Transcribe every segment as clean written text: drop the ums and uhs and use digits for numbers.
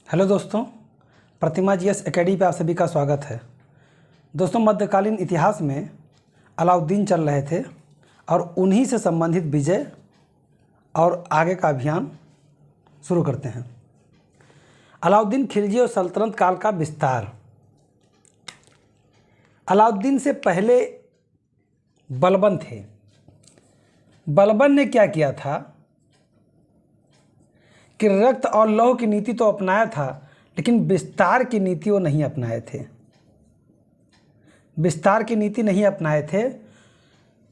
Hello दोस्तों, प्रतिमा GS academy पे आप सभी का स्वागत है। दोस्तों, मध्यकालीन इतिहास में अलाउद्दीन चल रहे थे और उन्हीं से संबंधित विजय और आगे का अभियान शुरू करते हैं। अलाउद्दीन खिलजी और सल्तनत काल का विस्तार। अलाउद्दीन से पहले बलबन थे। बलबन ने क्या किया था कि रक्त और लौह की नीति तो अपनाया था, लेकिन विस्तार की नीति वो नहीं अपनाए थे। विस्तार की नीति नहीं अपनाए थे।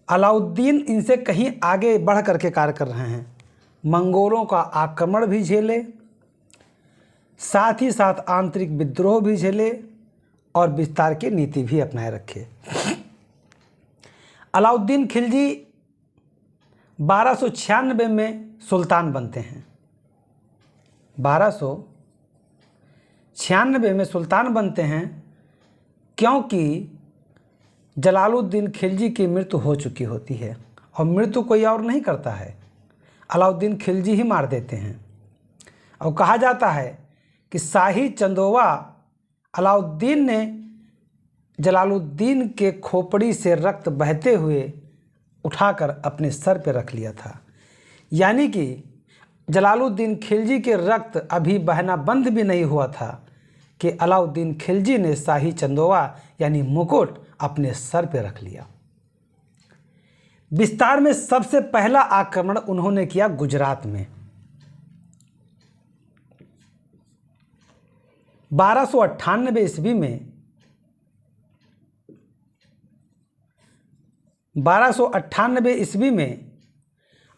अलाउद्दीन इनसे कहीं आगे बढ़ करके कार्य कर रहे हैं। मंगोलों का आक्रमण भी झेले, साथ ही साथ आंतरिक विद्रोह भी झेले और विस्तार की नीति भी अपनाए रखे। अलाउद्दीन खिलजी 1296 में सुल्तान बनते हैं। 1296 में सुल्तान बनते हैं क्योंकि जलालुद्दीन खिलजी की मृत्यु हो चुकी होती है और मृत्यु कोई और नहीं करता है, अलाउद्दीन खिलजी ही मार देते हैं। और कहा जाता है कि शाही चंदोवा अलाउद्दीन ने जलालुद्दीन के खोपड़ी से रक्त बहते हुए उठाकर अपने सर पर रख लिया था। यानी कि जलालुद्दीन खिलजी के रक्त अभी बहना बंद भी नहीं हुआ था कि अलाउद्दीन खिलजी ने शाही चंदोवा यानी मुकुट अपने सर पर रख लिया। विस्तार में सबसे पहला आक्रमण उन्होंने किया गुजरात में। 1298 ईस्वी में 1298 ईस्वी में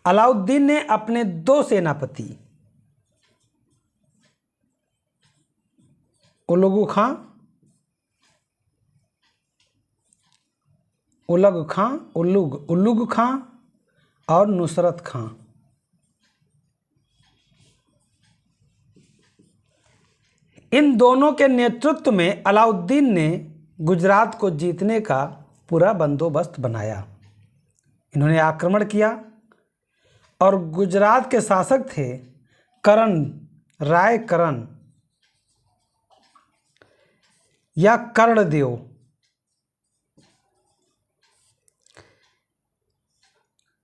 अलाउद्दीन ने अपने दो सेनापति उलुग खां और नुसरत खां इन दोनों के नेतृत्व में अलाउद्दीन ने गुजरात को जीतने का पूरा बंदोबस्त बनाया। इन्होंने आक्रमण किया और गुजरात के शासक थे राय करण या कर्णदेव।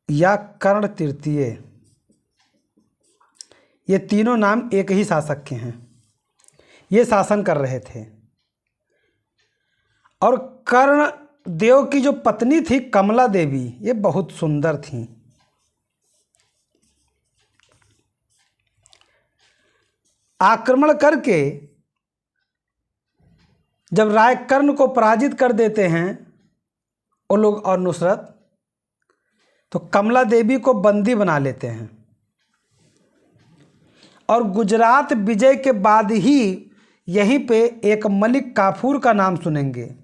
या कर्ण तृतीय, ये तीनों नाम एक ही शासक के हैं। ये शासन कर रहे थे और कर्णदेव की जो पत्नी थी कमला देवी, ये बहुत सुंदर थी। आक्रमण करके जब राय कर्ण को पराजित कर देते हैं वो लोग और नुसरत, तो कमला देवी को बंदी बना लेते हैं और गुजरात विजय के बाद ही यहीं पे एक मलिक काफूर का नाम सुनेंगे।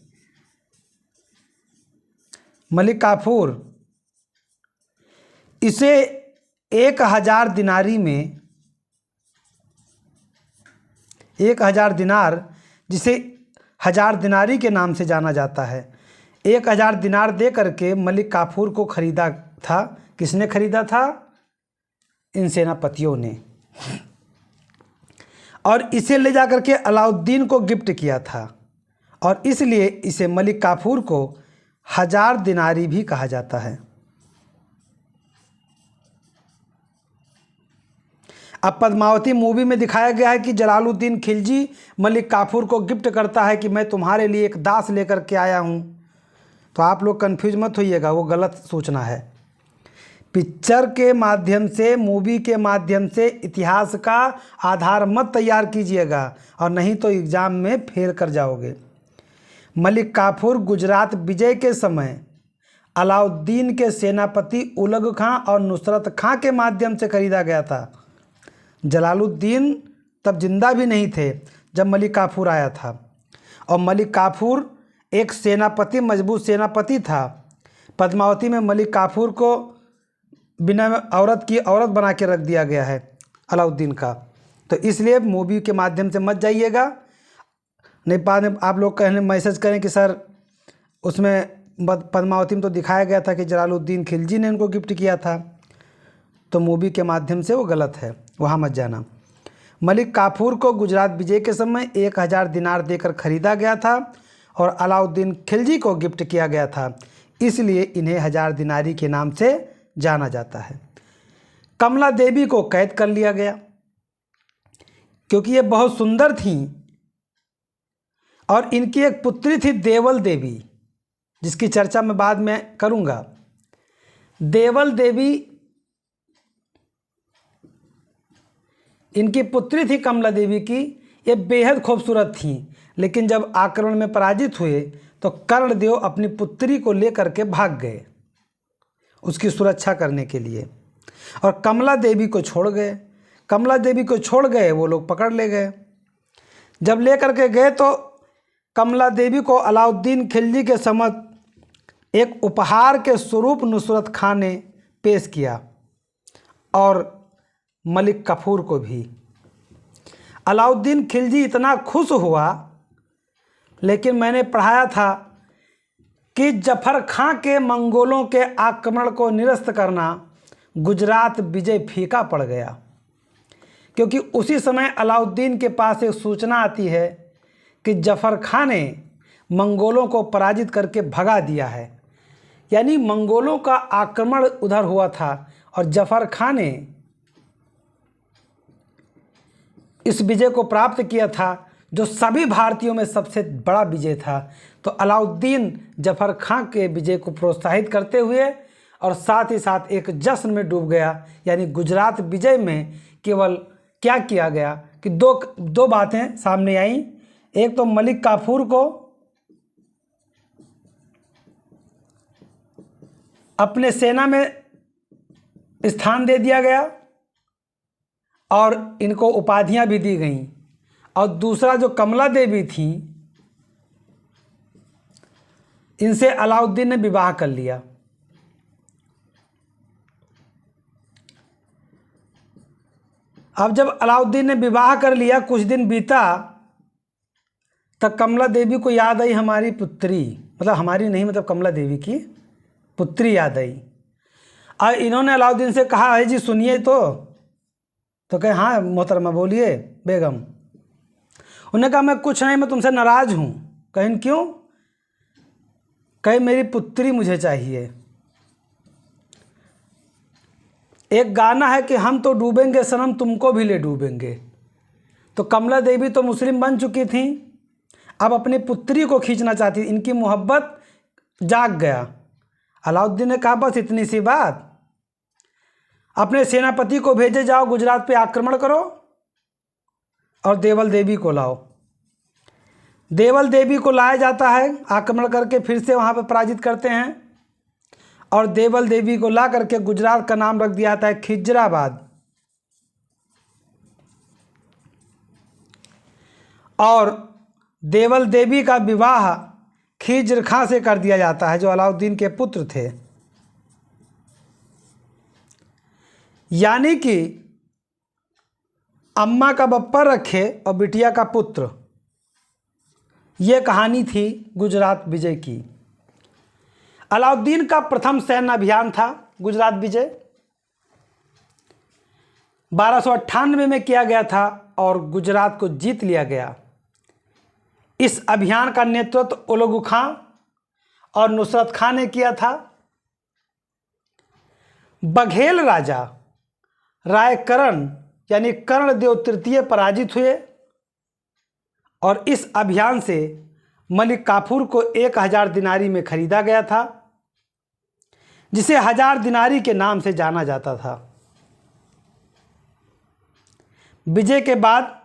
मलिक काफूर, इसे 1000 दिनारी में 1000 दिनार, जिसे 1000 दिनारी के नाम से जाना जाता है, 1000 दिनार दे करके मलिक काफूर को खरीदा था। किसने खरीदा था? इन सेनापतियों ने। और इसे ले जाकर के अलाउद्दीन को गिफ्ट किया था और इसलिए इसे मलिक काफूर को 1000 दिनारी भी कहा जाता है। अब पद्मावती मूवी में दिखाया गया है कि जलालुद्दीन खिलजी मलिक काफूर को गिफ्ट करता है कि मैं तुम्हारे लिए एक दास लेकर के आया हूँ। तो आप लोग कंफ्यूज मत होइएगा, वो गलत सूचना है। पिक्चर के माध्यम से, मूवी के माध्यम से इतिहास का आधार मत तैयार कीजिएगा और नहीं तो एग्ज़ाम में फेल कर जाओगे। मलिक काफूर गुजरात विजय के समय अलाउद्दीन के सेनापति उलग खां और नुसरत खां के माध्यम से खरीदा गया था। जलालुद्दीन तब जिंदा भी नहीं थे जब मलिक काफूर आया था और मलिक काफूर एक सेनापति, मजबूत सेनापति था। पद्मावती में मलिक काफूर को बिना औरत बना के रख दिया गया है अलाउद्दीन का। तो इसलिए मूवी के माध्यम से मत जाइएगा, नहीं बाद में आप लोग कहने मैसेज करें कि सर उसमें पद्मावती में तो दिखाया गया था कि जलालुद्दीन खिलजी ने इनको गिफ्ट किया था। तो मूवी के माध्यम से वो गलत है, वहाँ मत जाना। मलिक काफूर को गुजरात विजय के समय 1000 दिनार देकर खरीदा गया था और अलाउद्दीन खिलजी को गिफ्ट किया गया था, इसलिए इन्हें 1000 दिनारी के नाम से जाना जाता है। कमला देवी को कैद कर लिया गया क्योंकि ये बहुत सुंदर थीं और इनकी एक पुत्री थी देवल देवी, जिसकी चर्चा मैं बाद में करूंगा। देवल देवी इनकी पुत्री थी कमला देवी की। ये बेहद खूबसूरत थीं, लेकिन जब आक्रमण में पराजित हुए तो कर्णदेव अपनी पुत्री को लेकर के भाग गए उसकी सुरक्षा करने के लिए, और कमला देवी को छोड़ गए। कमला देवी को छोड़ गए, वो लोग पकड़ ले गए। जब लेकर के गए तो कमला देवी को अलाउद्दीन खिलजी के समक्ष एक उपहार के स्वरूप नुसरत खान ने पेश किया और मलिक काफूर को भी। अलाउद्दीन खिलजी इतना खुश हुआ, लेकिन मैंने पढ़ाया था कि जफर खां के मंगोलों के आक्रमण को निरस्त करना गुजरात विजय फीका पड़ गया, क्योंकि उसी समय अलाउद्दीन के पास एक सूचना आती है कि जफर खां ने मंगोलों को पराजित करके भगा दिया है। यानी मंगोलों का आक्रमण उधर हुआ था और जफर खां ने इस विजय को प्राप्त किया था, जो सभी भारतीयों में सबसे बड़ा विजय था। तो अलाउद्दीन जफर खां के विजय को प्रोत्साहित करते हुए और साथ ही साथ एक जश्न में डूब गया। यानी गुजरात विजय में केवल क्या किया गया कि दो बातें सामने आई। एक तो मलिक काफूर को अपने सेना में स्थान दे दिया गया और इनको उपाधियां भी दी गईं, और दूसरा जो कमला देवी थी, इनसे अलाउद्दीन ने विवाह कर लिया। अब जब अलाउद्दीन ने विवाह कर लिया, कुछ दिन बीता, तब कमला देवी को याद आई हमारी पुत्री, मतलब हमारी नहीं, मतलब कमला देवी की पुत्री याद आई। और इन्होंने अलाउद्दीन से कहा, है जी सुनिए तो कहे हाँ मोहतरमा बोलिए बेगम। उन्होंने कहा मैं कुछ नहीं, मैं तुमसे नाराज़ हूँ। कहें क्यों? कहे मेरी पुत्री मुझे चाहिए। एक गाना है कि हम तो डूबेंगे सनम तुमको भी ले डूबेंगे। तो कमला देवी तो मुस्लिम बन चुकी थी, अब अपनी पुत्री को खींचना चाहती, इनकी मोहब्बत जाग गया। अलाउद्दीन ने कहा बस इतनी सी बात, अपने सेनापति को भेजे, जाओ गुजरात पे आक्रमण करो और देवल देवी को लाओ। देवल देवी को लाया जाता है, आक्रमण करके फिर से वहाँ पे पराजित करते हैं और देवल देवी को ला करके गुजरात का नाम रख दिया जाता है खिजराबाद। और देवल देवी का विवाह खिज्र खां से कर दिया जाता है, जो अलाउद्दीन के पुत्र थे। यानी कि अम्मा का बप्पर रखे और बिटिया का पुत्र, ये कहानी थी गुजरात विजय की। अलाउद्दीन का प्रथम सैन्य अभियान था गुजरात विजय, 1298 में किया गया था और गुजरात को जीत लिया गया। इस अभियान का नेतृत्व उलगू खां और नुसरत खां ने किया था। बघेल राजा रायकरण यानी कर्णदेव तृतीय पराजित हुए और इस अभियान से मलिक काफूर को 1000 दिनारी में खरीदा गया था, जिसे 1000 दिनारी के नाम से जाना जाता था। विजय के बाद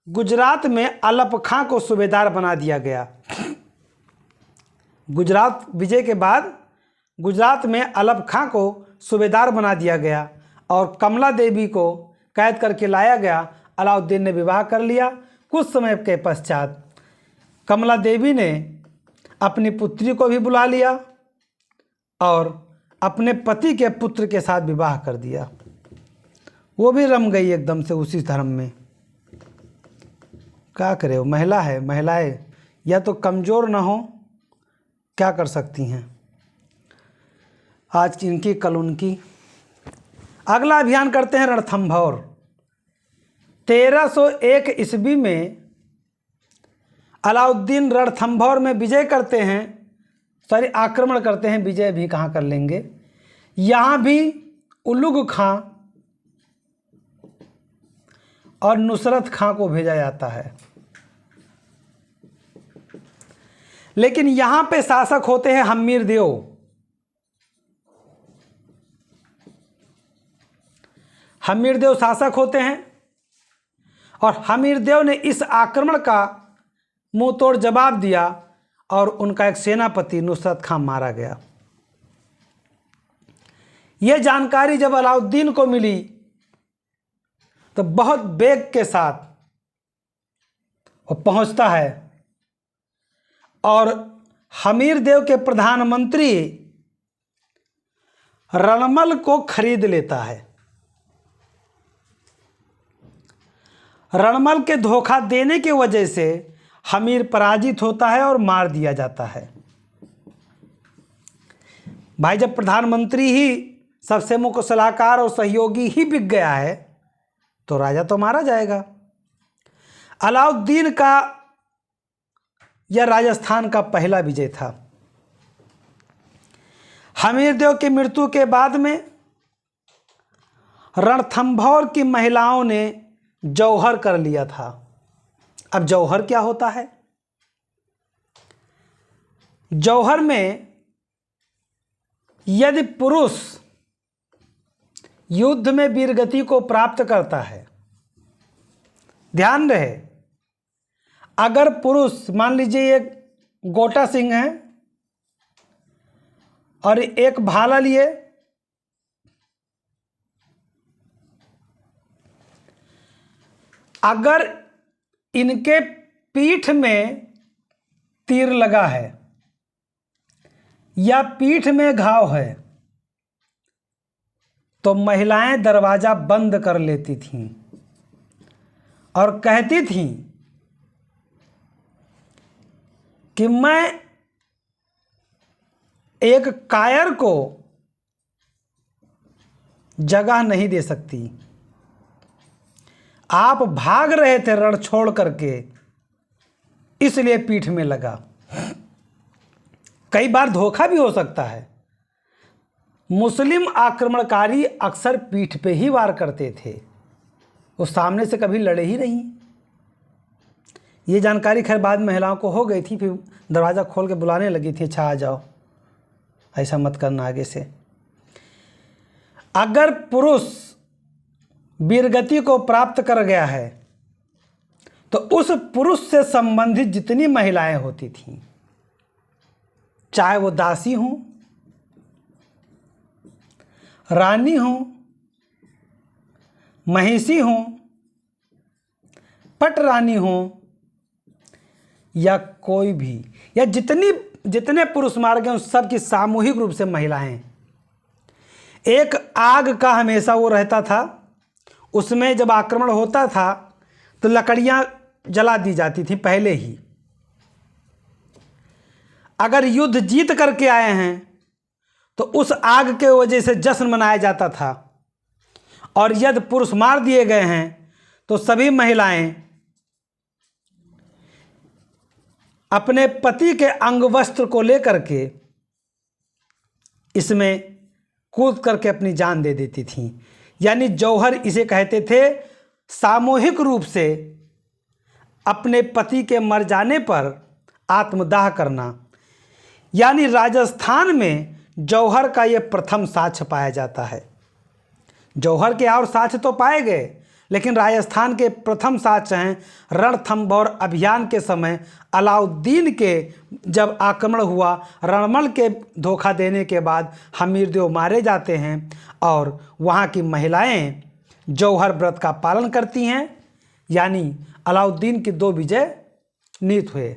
गुजरात में अलप खां को सूबेदार बना दिया गया। गुजरात विजय के बाद गुजरात में अलप खां को सूबेदार बना दिया गया और कमला देवी को कैद करके लाया गया। अलाउद्दीन ने विवाह कर लिया। कुछ समय के पश्चात कमला देवी ने अपनी पुत्री को भी बुला लिया और अपने पति के पुत्र के साथ विवाह कर दिया। वो भी रम गई एकदम से उसी धर्म में। क्या करे, वो महिला है, महिलाएं या तो कमज़ोर ना हो, क्या कर सकती हैं। आज इनकी कल उनकी। अगला अभियान करते हैं रणथंभौर। 1301 ईस्वी में अलाउद्दीन रणथंभौर में विजय करते हैं, सॉरी आक्रमण करते हैं, विजय भी कहाँ कर लेंगे। यहाँ भी उलुग खां और नुसरत खां को भेजा जाता है, लेकिन यहाँ पे शासक होते हैं हमीर देव। हमीर देव शासक होते हैं और हमीर देव ने इस आक्रमण का मुंह तोड़ जवाब दिया और उनका एक सेनापति नुसरत खां मारा गया। यह जानकारी जब अलाउद्दीन को मिली तो बहुत वेग के साथ वो पहुंचता है और हमीर देव के प्रधानमंत्री रणमल को खरीद लेता है। रणमल के धोखा देने की वजह से हमीर पराजित होता है और मार दिया जाता है। भाई जब प्रधानमंत्री ही सबसे मुख्य सलाहकार और सहयोगी ही बिक गया है तो राजा तो मारा जाएगा। अलाउद्दीन का यह राजस्थान का पहला विजय था। हमीर देव की मृत्यु के बाद में रणथंभौर की महिलाओं ने जौहर कर लिया था। अब जौहर क्या होता है? जौहर में यदि पुरुष युद्ध में वीरगति को प्राप्त करता है, ध्यान रहे, अगर पुरुष मान लीजिए एक गोटा सिंह है और एक भाला लिए, अगर इनके पीठ में तीर लगा है या पीठ में घाव है तो महिलाएं दरवाजा बंद कर लेती थीं और कहती थीं कि मैं एक कायर को जगह नहीं दे सकती। आप भाग रहे थे रण छोड़ करके, इसलिए पीठ में लगा। कई बार धोखा भी हो सकता है। मुस्लिम आक्रमणकारी अक्सर पीठ पे ही वार करते थे, वो सामने से कभी लड़े ही नहीं। ये जानकारी खैर बाद महिलाओं को हो गई थी, फिर दरवाज़ा खोल के बुलाने लगी थी, अच्छा आ जाओ, ऐसा मत करना आगे से। अगर पुरुष वीरगति को प्राप्त कर गया है तो उस पुरुष से संबंधित जितनी महिलाएं होती थीं, चाहे वो दासी हों, रानी हों, महिषी हों, पटरानी हों या कोई भी, या जितने पुरुष मार गए उन सब की सामूहिक रूप से महिलाएं, एक आग का हमेशा वो रहता था, उसमें जब आक्रमण होता था तो लकड़ियां जला दी जाती थी पहले ही। अगर युद्ध जीत करके आए हैं तो उस आग के वजह से जश्न मनाया जाता था, और यदि पुरुष मार दिए गए हैं तो सभी महिलाएं अपने पति के अंग वस्त्र को लेकर के इसमें कूद करके अपनी जान दे देती थीं। यानी जौहर इसे कहते थे, सामूहिक रूप से अपने पति के मर जाने पर आत्मदाह करना। यानी राजस्थान में जौहर का यह प्रथम साक्ष्य पाया जाता है। जौहर के और साक्ष्य तो पाए गए, लेकिन राजस्थान के प्रथम साक्ष्य हैं रणथंभौर अभियान के समय अलाउद्दीन के जब आक्रमण हुआ, रणमल के धोखा देने के बाद हमीरदेव मारे जाते हैं और वहाँ की महिलाएं जौहर व्रत का पालन करती हैं। यानी अलाउद्दीन की 2 विजय निहित हुए।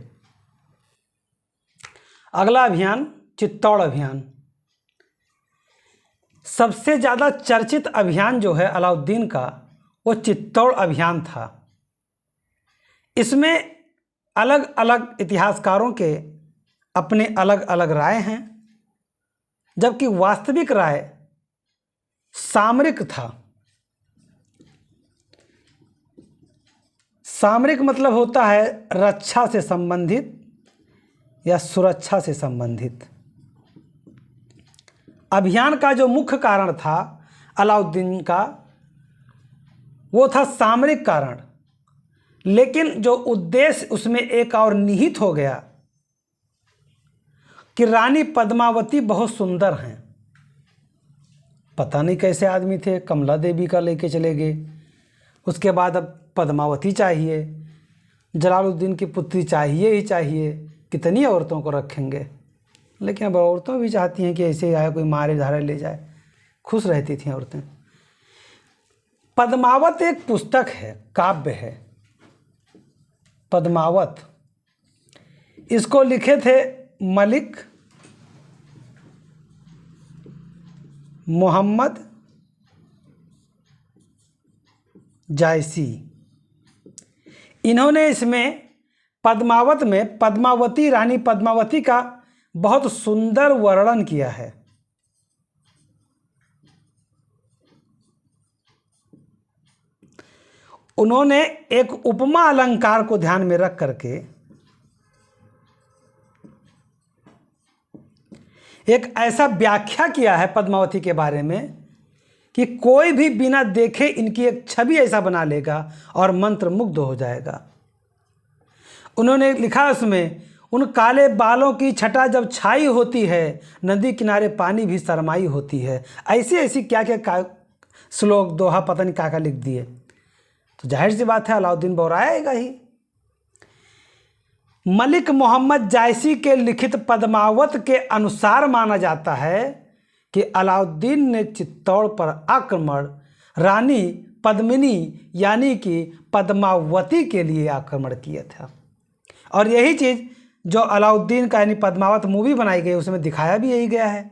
अगला अभियान चित्तौड़ अभियान। सबसे ज़्यादा चर्चित अभियान जो है अलाउद्दीन का, वो चित्तौड़ अभियान था। इसमें अलग अलग इतिहासकारों के अपने अलग अलग राय हैं, जबकि वास्तविक राय सामरिक था। सामरिक मतलब होता है रक्षा से संबंधित या सुरक्षा से संबंधित। अभियान का जो मुख्य कारण था अलाउद्दीन का, वो था सामरिक कारण, लेकिन जो उद्देश्य उसमें एक और निहित हो गया कि रानी पद्मावती बहुत सुंदर हैं। पता नहीं कैसे आदमी थे, कमला देवी का लेके चले गए, उसके बाद अब पद्मावती चाहिए, जलालुद्दीन की पुत्री चाहिए ही चाहिए, कितनी औरतों को रखेंगे। लेकिन अब औरतों भी चाहती हैं कि ऐसे ही आए कोई मारे धारे ले जाए, खुश रहती थीं औरतें। पद्मावत एक पुस्तक है, काव्य है पद्मावत। इसको लिखे थे मलिक मोहम्मद जायसी। इन्होंने इसमें पद्मावत में पद्मावती, रानी पद्मावती का बहुत सुंदर वर्णन किया है। उन्होंने एक उपमा अलंकार को ध्यान में रख करके एक ऐसा व्याख्या किया है पद्मावती के बारे में कि कोई भी बिना देखे इनकी एक छवि ऐसा बना लेगा और मंत्रमुग्ध हो जाएगा। उन्होंने लिखा उसमें, उन काले बालों की छटा जब छाई होती है, नदी किनारे पानी भी शरमाई होती है। ऐसी ऐसी क्या क्या श्लोक, दोहा, पता नहीं क्या लिख दिए। तो जाहिर सी बात है अलाउद्दीन बौराएगा ही। मलिक मोहम्मद जायसी के लिखित पद्मावत के अनुसार माना जाता है कि अलाउद्दीन ने चित्तौड़ पर आक्रमण रानी पद्मिनी यानी कि पद्मावती के लिए आक्रमण किया था। और यही चीज़ जो अलाउद्दीन का यानी पद्मावत मूवी बनाई गई उसमें दिखाया भी यही गया है।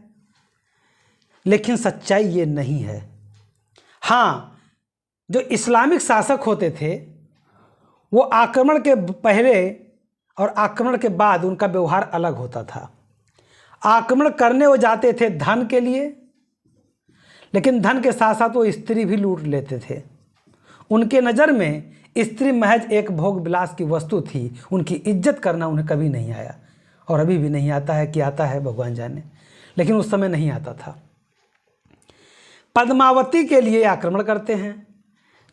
लेकिन सच्चाई ये नहीं है। हाँ, जो इस्लामिक शासक होते थे वो आक्रमण के पहले और आक्रमण के बाद उनका व्यवहार अलग होता था। आक्रमण करने वो जाते थे धन के लिए, लेकिन धन के साथ साथ वो स्त्री भी लूट लेते थे। उनके नज़र में स्त्री महज एक भोग विलास की वस्तु थी। उनकी इज्जत करना उन्हें कभी नहीं आया और अभी भी नहीं आता है। कि आता है भगवान जाने, लेकिन उस समय नहीं आता था। पद्मावती के लिए आक्रमण करते हैं,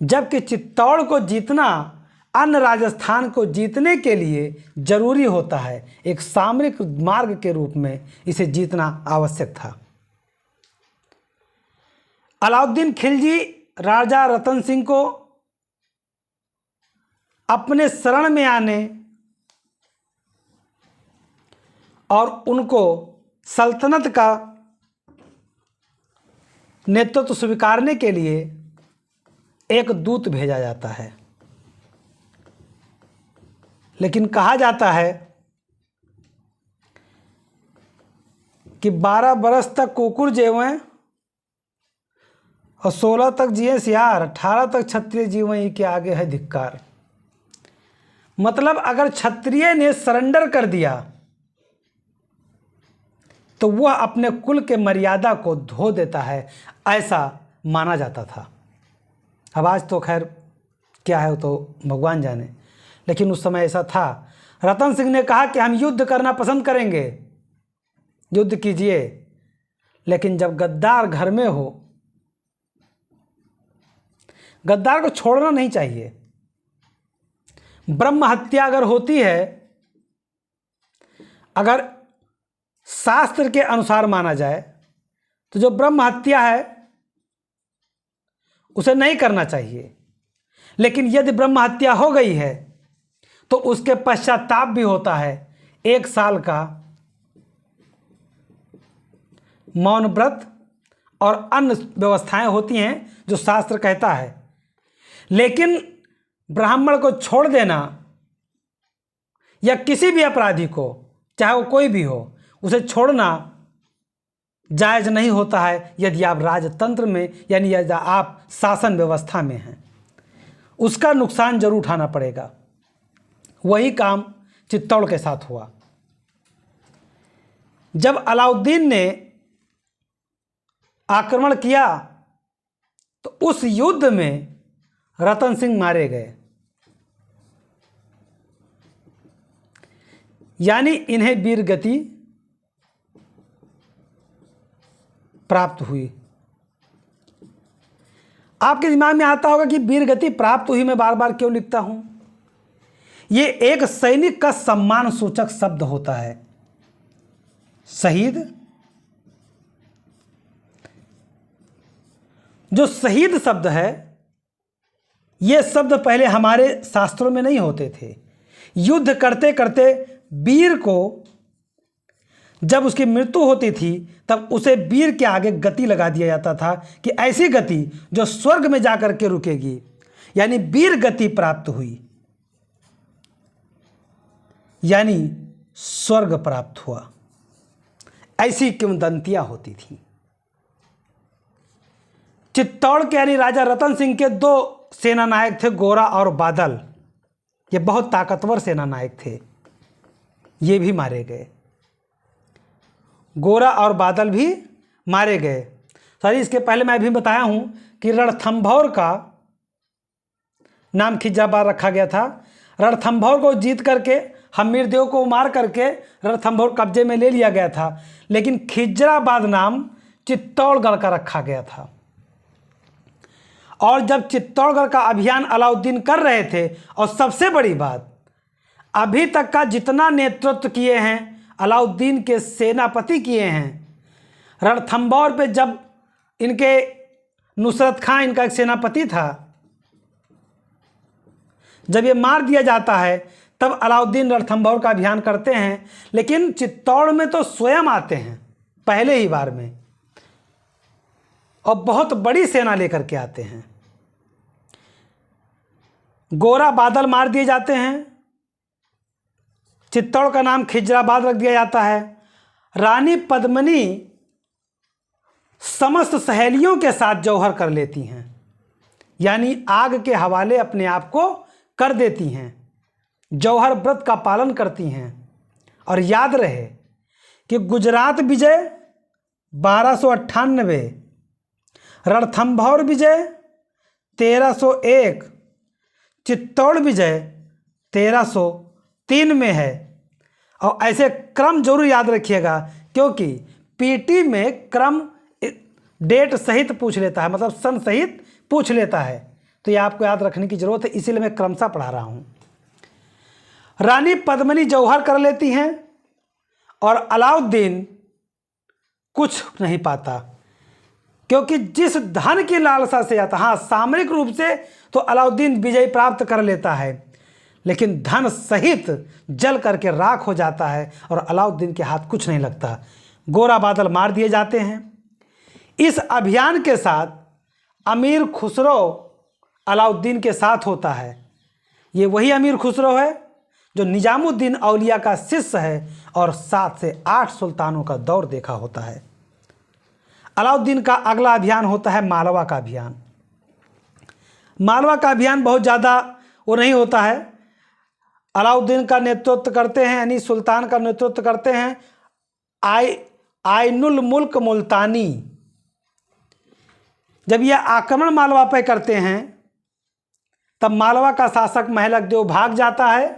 जबकि चित्तौड़ को जीतना अन्य राजस्थान को जीतने के लिए जरूरी होता है। एक सामरिक मार्ग के रूप में इसे जीतना आवश्यक था। अलाउद्दीन खिलजी राजा रतन सिंह को अपने शरण में आने और उनको सल्तनत का नेतृत्व स्वीकारने के लिए एक दूत भेजा जाता है। लेकिन कहा जाता है कि 12 बरस तक कुकुर जेवें और 16 तक जिए सियार, 18 तक क्षत्रिय जीवें के आगे है धिक्कार। मतलब अगर क्षत्रिय ने सरेंडर कर दिया तो वह अपने कुल के मर्यादा को धो देता है, ऐसा माना जाता था। अब आज तो खैर क्या है वो तो भगवान जाने, लेकिन उस समय ऐसा था। रतन सिंह ने कहा कि हम युद्ध करना पसंद करेंगे, युद्ध कीजिए, लेकिन जब गद्दार घर में हो, गद्दार को छोड़ना नहीं चाहिए। ब्रह्म हत्या अगर होती है, अगर शास्त्र के अनुसार माना जाए तो जो ब्रह्म हत्या है उसे नहीं करना चाहिए। लेकिन यदि ब्रह्म हत्या हो गई है तो उसके पश्चाताप भी होता है। 1 साल का मौन व्रत और अन्य व्यवस्थाएं होती हैं जो शास्त्र कहता है। लेकिन ब्राह्मण को छोड़ देना या किसी भी अपराधी को, चाहे वो कोई भी हो, उसे छोड़ना जायज़ नहीं होता है यदि आप राजतंत्र में यानी यदि आप शासन व्यवस्था में हैं। उसका नुकसान जरूर उठाना पड़ेगा। वही काम चित्तौड़ के साथ हुआ। जब अलाउद्दीन ने आक्रमण किया तो उस युद्ध में रतन सिंह मारे गए। यानी इन्हें वीर गति प्राप्त हुई। आपके दिमाग में आता होगा कि वीर गति प्राप्त हुई मैं बार बार क्यों लिखता हूं? ये एक सैनिक का सम्मान सूचक शब्द होता है। शहीद, जो शहीद शब्द है, ये शब्द पहले हमारे शास्त्रों में नहीं होते थे। युद्ध करते करते वीर को जब उसकी मृत्यु होती थी तब उसे वीर के आगे गति लगा दिया जाता था कि ऐसी गति जो स्वर्ग में जाकर के रुकेगी, यानी वीर गति प्राप्त हुई, यानी स्वर्ग प्राप्त हुआ। ऐसी किंवदंतियां होती थी। चित्तौड़ के यानी राजा रतन सिंह के दो सेना नायक थे, गोरा और बादल। ये बहुत ताकतवर सेना नायक थे, ये भी मारे गए। गोरा और बादल भी मारे गए। सॉरी, इसके पहले मैं भी बताया हूं कि रणथंभौर का नाम खिजराबाद रखा गया था। रणथंभौर को जीत करके हमीरदेव को मार करके रणथंभौर कब्जे में ले लिया गया था, लेकिन खिजराबाद नाम चित्तौड़गढ़ का रखा गया था। और जब चित्तौड़गढ़ का अभियान अलाउद्दीन कर रहे थे, और सबसे बड़ी बात, अभी तक का जितना नेतृत्व किए हैं अलाउद्दीन के सेनापति किए हैं, रणथंभौर पे जब इनके नुसरत खां इनका एक सेनापति था, जब ये मार दिया जाता है तब अलाउद्दीन रणथंभौर का अभियान करते हैं, लेकिन चित्तौड़ में तो स्वयं आते हैं पहले ही बार में, और बहुत बड़ी सेना लेकर के आते हैं। गोरा बादल मार दिए जाते हैं, चित्तौड़ का नाम खिजराबाद रख दिया जाता है। रानी पद्मिनी समस्त सहेलियों के साथ जौहर कर लेती हैं, यानी आग के हवाले अपने आप को कर देती हैं, जौहर व्रत का पालन करती हैं। और याद रहे कि गुजरात विजय 1298, रणथंभौर विजय 1301, चित्तौड़ विजय 1303 में है। और ऐसे क्रम जरूर याद रखिएगा, क्योंकि पीटी में क्रम डेट सहित पूछ लेता है, मतलब सन सहित पूछ लेता है, तो ये आपको याद रखने की जरूरत है, इसीलिए मैं क्रमशः पढ़ा रहा हूं। रानी पद्मिनी जौहर कर लेती हैं और अलाउद्दीन कुछ नहीं पाता, क्योंकि जिस धन की लालसा से आता, हाँ सामरिक रूप से तो अलाउद्दीन विजय प्राप्त कर लेता है, लेकिन धन सहित जल करके राख हो जाता है और अलाउद्दीन के हाथ कुछ नहीं लगता। गोरा बादल मार दिए जाते हैं। इस अभियान के साथ अमीर खुसरो अलाउद्दीन के साथ होता है। ये वही अमीर खुसरो है जो निजामुद्दीन औलिया का शिष्य है और 7 से 8 सुल्तानों का दौर देखा होता है। अलाउद्दीन का अगला अभियान होता है मालवा का अभियान। मालवा का अभियान बहुत ज़्यादा वो नहीं होता है। अलाउद्दीन का नेतृत्व करते हैं, यानी सुल्तान का नेतृत्व करते हैं आइनुल मुल्क मुल्तानी। जब यह आक्रमण मालवा पर करते हैं तब मालवा का शासक महलक देव भाग जाता है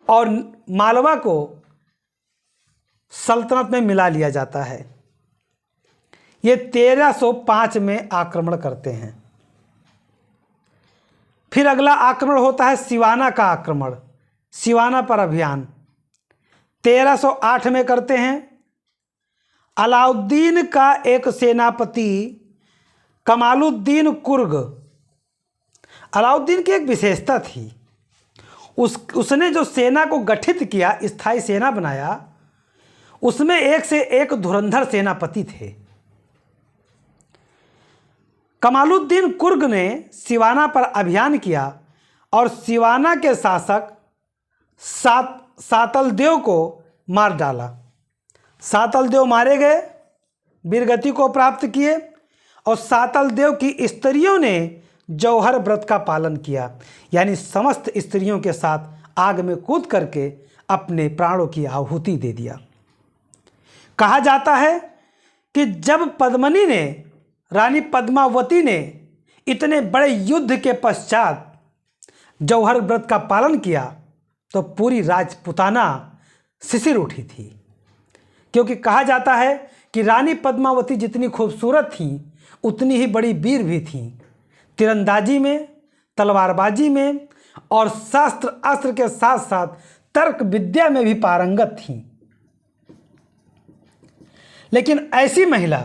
और मालवा को सल्तनत में मिला लिया जाता है। ये 1305 में आक्रमण करते हैं। फिर अगला आक्रमण होता है सिवाना का आक्रमण, सिवाना पर अभियान 1308 में करते हैं। अलाउद्दीन का एक सेनापति कमालुद्दीन कुर्ग, अलाउद्दीन की एक विशेषता थी, उसने जो सेना को गठित किया, स्थायी सेना बनाया, उसमें एक से एक धुरंधर सेनापति थे। कमालुद्दीन कुर्ग ने सिवाना पर अभियान किया और सिवाना के शासक सातलदेव को मार डाला। सातलदेव मारे गए, वीरगति को प्राप्त किए और सातलदेव की स्त्रियों ने जौहर व्रत का पालन किया, यानी समस्त स्त्रियों के साथ आग में कूद करके अपने प्राणों की आहुति दे दिया। कहा जाता है कि जब पद्मिनी ने, रानी पद्मावती ने इतने बड़े युद्ध के पश्चात जौहर व्रत का पालन किया तो पूरी राजपुताना सिसिर उठी थी, क्योंकि कहा जाता है कि रानी पद्मावती जितनी खूबसूरत थी उतनी ही बड़ी वीर भी थी। तीरंदाजी में, तलवारबाजी में और शास्त्र अस्त्र के साथ साथ तर्क विद्या में भी पारंगत थी। लेकिन ऐसी महिला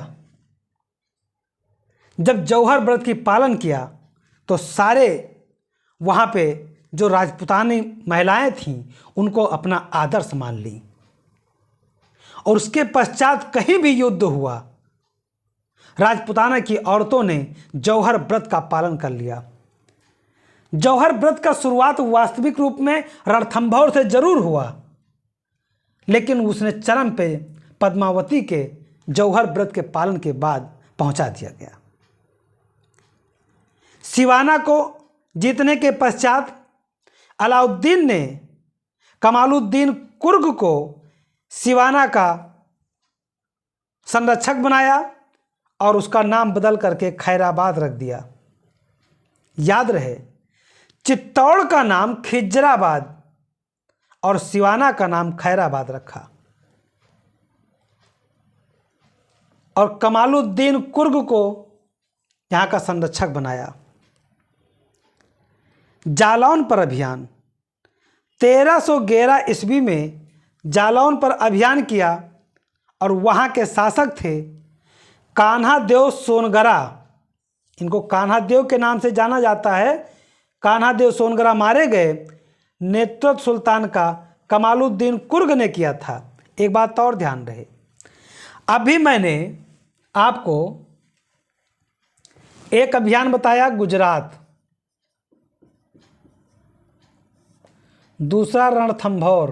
जब जौहर व्रत की पालन किया तो सारे वहाँ पे जो राजपुतानी महिलाएं थीं उनको अपना आदर्श मान ली, और उसके पश्चात कहीं भी युद्ध हुआ राजपुताना की औरतों ने जौहर व्रत का पालन कर लिया। जौहर व्रत का शुरुआत वास्तविक रूप में रणथंभौर से जरूर हुआ, लेकिन उसने चरम पे पद्मावती के जौहर व्रत के पालन के बाद पहुंचा दिया गया। सिवाना को जीतने के पश्चात अलाउद्दीन ने कमालुद्दीन कुर्ग को सिवाना का संरक्षक बनाया और उसका नाम बदल करके खैराबाद रख दिया। याद रहे, चित्तौड़ का नाम खिजराबाद और सिवाना का नाम खैराबाद रखा, और कमालुद्दीन कुर्ग को यहाँ का संरक्षक बनाया। जालौन पर अभियान 1311 ईस्वी में जालौन पर अभियान किया, और वहाँ के शासक थे कान्हा देव सोनगरा। इनको कान्हा देव के नाम से जाना जाता है। कान्हा देव सोनगरा मारे गए। नेतृत्व सुल्तान का कमालुद्दीन कुर्ग ने किया था। एक बात और ध्यान रहे, अभी मैंने आपको एक अभियान बताया गुजरात, दूसरा रणथंभौर,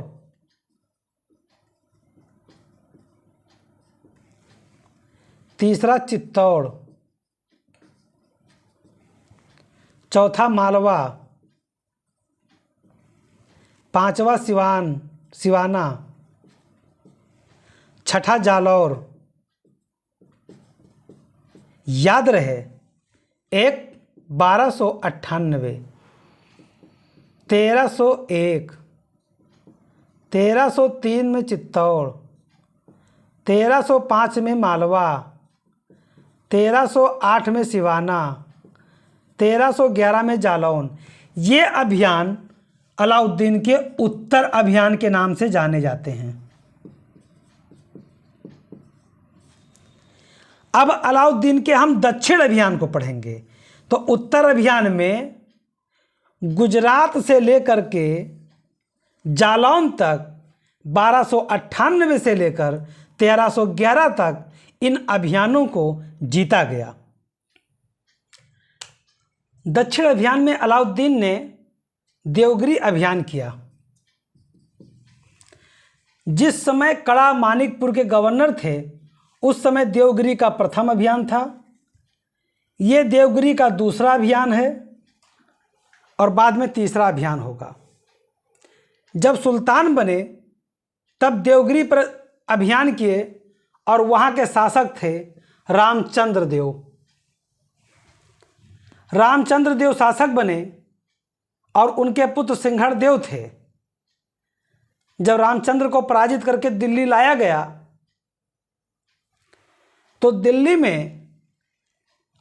तीसरा चित्तौड़, चौथा मालवा, पांचवा सिवाना, छठा जालौर। याद रहे, एक 1298, 1301, 1303 में चित्तौड़, 1305 में मालवा, 1308 में सिवाना, 1311 में जालौन। ये अभियान अलाउद्दीन के उत्तर अभियान के नाम से जाने जाते हैं। अब अलाउद्दीन के हम दक्षिण अभियान को पढ़ेंगे। तो उत्तर अभियान में गुजरात से लेकर के जालौन तक 1298 से लेकर 1311 तक इन अभियानों को जीता गया। दक्षिण अभियान में अलाउद्दीन ने देवगिरी अभियान किया। जिस समय कड़ा मानिकपुर के गवर्नर थे उस समय देवगिरी का प्रथम अभियान था। ये देवगिरी का दूसरा अभियान है और बाद में तीसरा अभियान होगा। जब सुल्तान बने तब देवगिरी पर अभियान किए और वहाँ के शासक थे रामचंद्र देव। रामचंद्र देव शासक बने और उनके पुत्र सिंघड़ देव थे। जब रामचंद्र को पराजित करके दिल्ली लाया गया तो दिल्ली में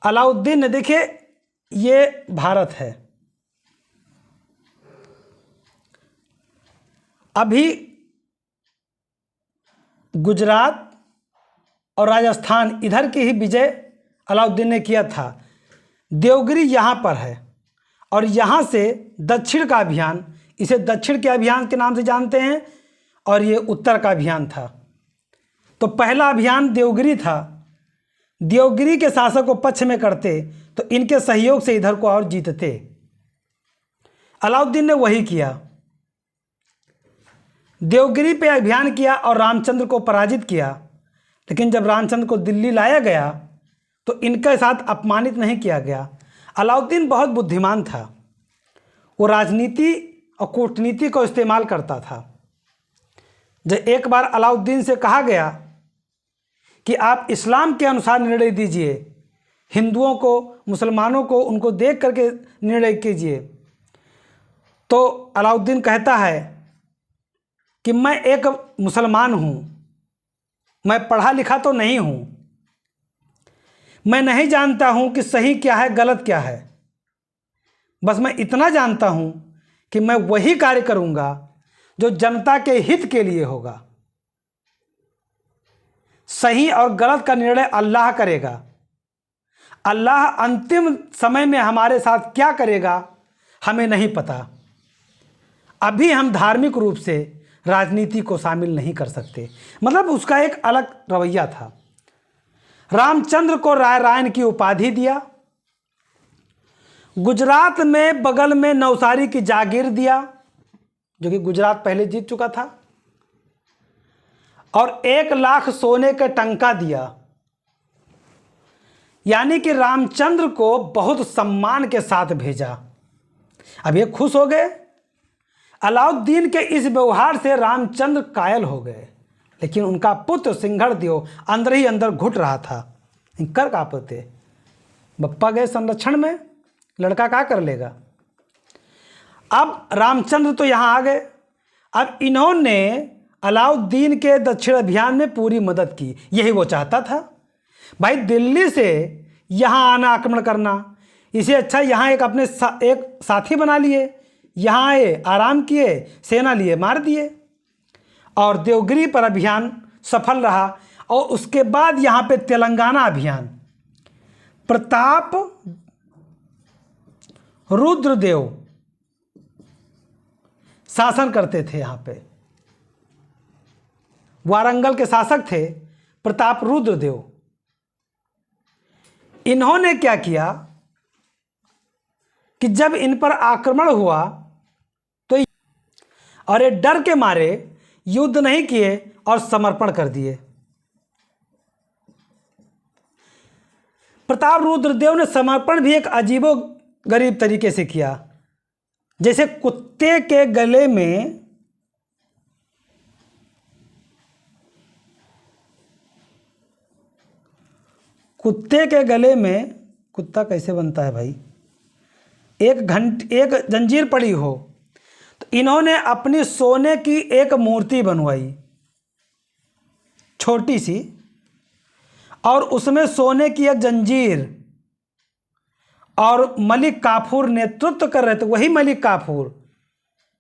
अलाउद्दीन ने, देखिए ये भारत है, अभी गुजरात और राजस्थान इधर की ही विजय अलाउद्दीन ने किया था। देवगिरी यहाँ पर है और यहाँ से दक्षिण का अभियान, इसे दक्षिण के अभियान के नाम से जानते हैं, और ये उत्तर का अभियान था। तो पहला अभियान देवगिरी था। देवगिरी के शासक को पक्ष में करते तो इनके सहयोग से इधर को और जीतते। अलाउद्दीन ने वही किया, देवगिरी पे अभियान किया और रामचंद्र को पराजित किया। लेकिन जब रामचंद्र को दिल्ली लाया गया तो इनके साथ अपमानित नहीं किया गया। अलाउद्दीन बहुत बुद्धिमान था, वो राजनीति और कूटनीति को इस्तेमाल करता था। जब एक बार अलाउद्दीन से कहा गया कि आप इस्लाम के अनुसार निर्णय दीजिए, हिंदुओं को, मुसलमानों को, उनको देख करके निर्णय कीजिए, तो अलाउद्दीन कहता है कि मैं एक मुसलमान हूँ, मैं पढ़ा लिखा तो नहीं हूँ, मैं नहीं जानता हूँ कि सही क्या है गलत क्या है, बस मैं इतना जानता हूँ कि मैं वही कार्य करूँगा जो जनता के हित के लिए होगा। सही और गलत का निर्णय अल्लाह करेगा। अल्लाह अंतिम समय में हमारे साथ क्या करेगा हमें नहीं पता। अभी हम धार्मिक रूप से राजनीति को शामिल नहीं कर सकते। मतलब उसका एक अलग रवैया था। रामचंद्र को राय रायन की उपाधि दिया, गुजरात में बगल में नवसारी की जागीर दिया, जो कि गुजरात पहले जीत चुका था, और 1 लाख सोने का टंका दिया। यानी कि रामचंद्र को बहुत सम्मान के साथ भेजा। अब ये खुश हो गए। अलाउद्दीन के इस व्यवहार से रामचंद्र कायल हो गए, लेकिन उनका पुत्र सिंघड़देव अंदर ही अंदर घुट रहा था। कर का पाते, बप्पा गए संरक्षण में, लड़का क्या कर लेगा। अब रामचंद्र तो यहाँ आ गए। अब इन्होंने अलाउद्दीन के दक्षिण अभियान में पूरी मदद की। यही वो चाहता था भाई, दिल्ली से यहाँ आना, आक्रमण करना। इसे अच्छा यहाँ एक अपने एक साथी बना लिए, यहाँ आए, आराम किए, सेना लिए, मार दिए। और देवगिरी पर अभियान सफल रहा। और उसके बाद यहाँ पे तेलंगाना अभियान, प्रताप रुद्रदेव शासन करते थे। यहाँ पे वारंगल के शासक थे प्रताप रुद्रदेव। इन्होंने क्या किया कि जब इन पर आक्रमण हुआ तो और ये डर के मारे युद्ध नहीं किए और समर्पण कर दिए। प्रताप रुद्रदेव ने समर्पण भी एक अजीबो गरीब तरीके से किया। जैसे कुत्ते के गले में कुत्ता कैसे बनता है भाई, एक जंजीर पड़ी हो, तो इन्होंने अपनी सोने की एक मूर्ति बनवाई छोटी सी, और उसमें सोने की एक जंजीर, और मलिक काफूर नेतृत्व कर रहे थे। वही मलिक काफूर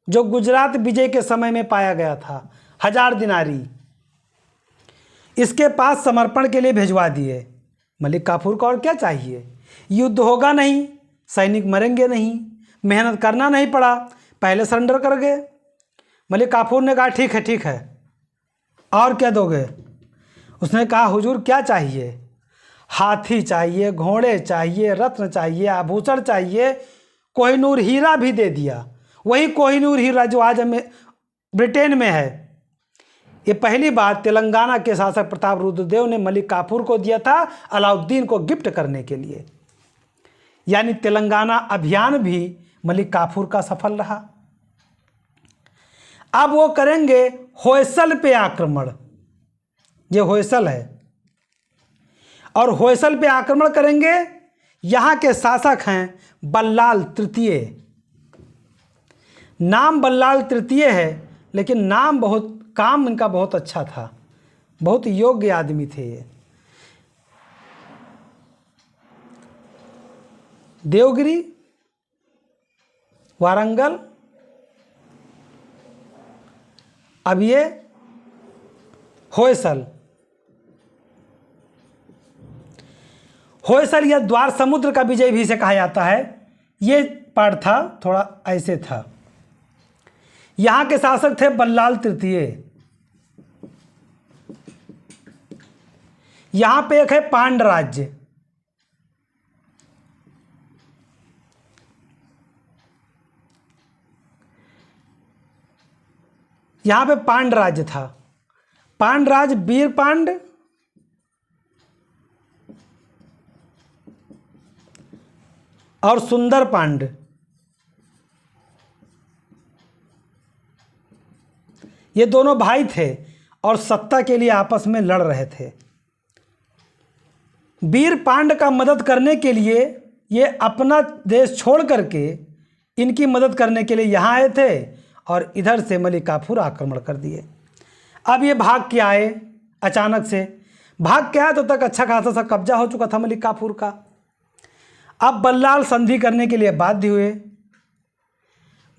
जो गुजरात विजय के समय में पाया गया था, 1000 दिनारी, इसके पास समर्पण के लिए भिजवा दिए। मलिक काफूर को और क्या चाहिए, युद्ध होगा नहीं, सैनिक मरेंगे नहीं, मेहनत करना नहीं पड़ा, पहले सरेंडर कर गए। मलिक काफूर ने कहा ठीक है, और क्या दोगे। उसने कहा हुजूर क्या चाहिए। हाथी चाहिए, घोड़े चाहिए, रत्न चाहिए, आभूषण चाहिए, कोहिनूर हीरा भी दे दिया। वही कोहिनूर हीरा जो आज हमें ब्रिटेन में है। ये पहली बार तेलंगाना के शासक प्रताप रुद्रदेव ने मलिक काफूर को दिया था अलाउद्दीन को गिफ्ट करने के लिए। यानी तेलंगाना अभियान भी मलिक काफूर का सफल रहा। अब वो करेंगे होयसल पे आक्रमण। ये होयसल है, और होयसल पे आक्रमण करेंगे। यहाँ के शासक हैं बल्लाल तृतीय। नाम बल्लाल तृतीय है, लेकिन काम इनका बहुत अच्छा था, बहुत योग्य आदमी थे ये। देवगिरी, वारंगल, अब ये होयसल या द्वार समुद्र का विजय भी इसे कहा जाता है। ये पार्ट था, थोड़ा ऐसे था। यहाँ के शासक थे बल्लाल तृतीय। यहाँ पे एक है पांड राज्य। यहाँ पे पांड राज्य था। पांड राज वीर पांड और सुंदर पांड, ये दोनों भाई थे और सत्ता के लिए आपस में लड़ रहे थे। वीर पांड का मदद करने के लिए ये अपना देश छोड़ करके इनकी मदद करने के लिए यहाँ आए थे, और इधर से मलिक काफूर आक्रमण कर दिए। अब ये भाग के आए, अचानक से भाग के आए तो तक अच्छा खासा सा कब्जा हो चुका था मलिक काफूर का। अब बल्लाल संधि करने के लिए बाध्य हुए।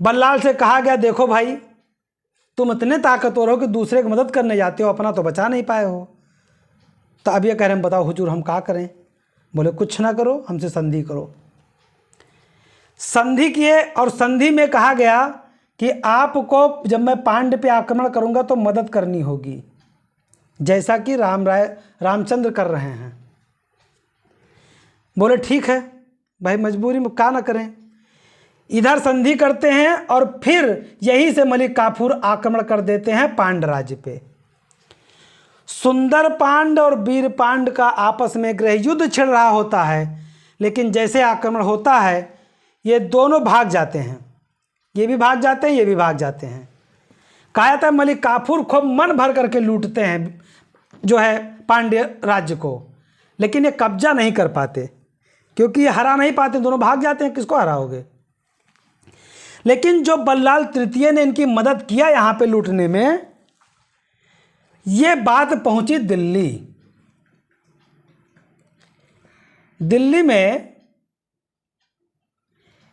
बल्लाल से कहा गया, देखो भाई तुम इतने ताकतवर हो कि दूसरे की मदद करने जाते हो, अपना तो बचा नहीं पाए हो। तो अब ये कह रहे हैं, बताओ हुजूर हम क्या करें? बोले कुछ ना करो, हमसे संधि करो। संधि किए और संधि में कहा गया कि आपको जब मैं पांड्य पे आक्रमण करूंगा तो मदद करनी होगी, जैसा कि रामचंद्र कर रहे हैं। बोले ठीक है भाई, मजबूरी में क्या ना करें। इधर संधि करते हैं और फिर यहीं से मलिक काफूर आक्रमण कर देते हैं पांड्य राज्य पे। सुंदर पांड और वीर पांड का आपस में गृह युद्ध छिड़ रहा होता है, लेकिन जैसे आक्रमण होता है ये दोनों भाग जाते हैं, ये भी भाग जाते हैं, ये भी भाग जाते हैं। कहा जाता है मलिक काफूर खूब मन भर करके लूटते हैं जो है पांड्य राज्य को, लेकिन ये कब्जा नहीं कर पाते क्योंकि ये हरा नहीं पाते, दोनों भाग जाते हैं, किसको हराओगे। लेकिन जो बल्लाल तृतीय ने इनकी मदद किया यहाँ पे लूटने में, ये बात पहुंची दिल्ली। दिल्ली में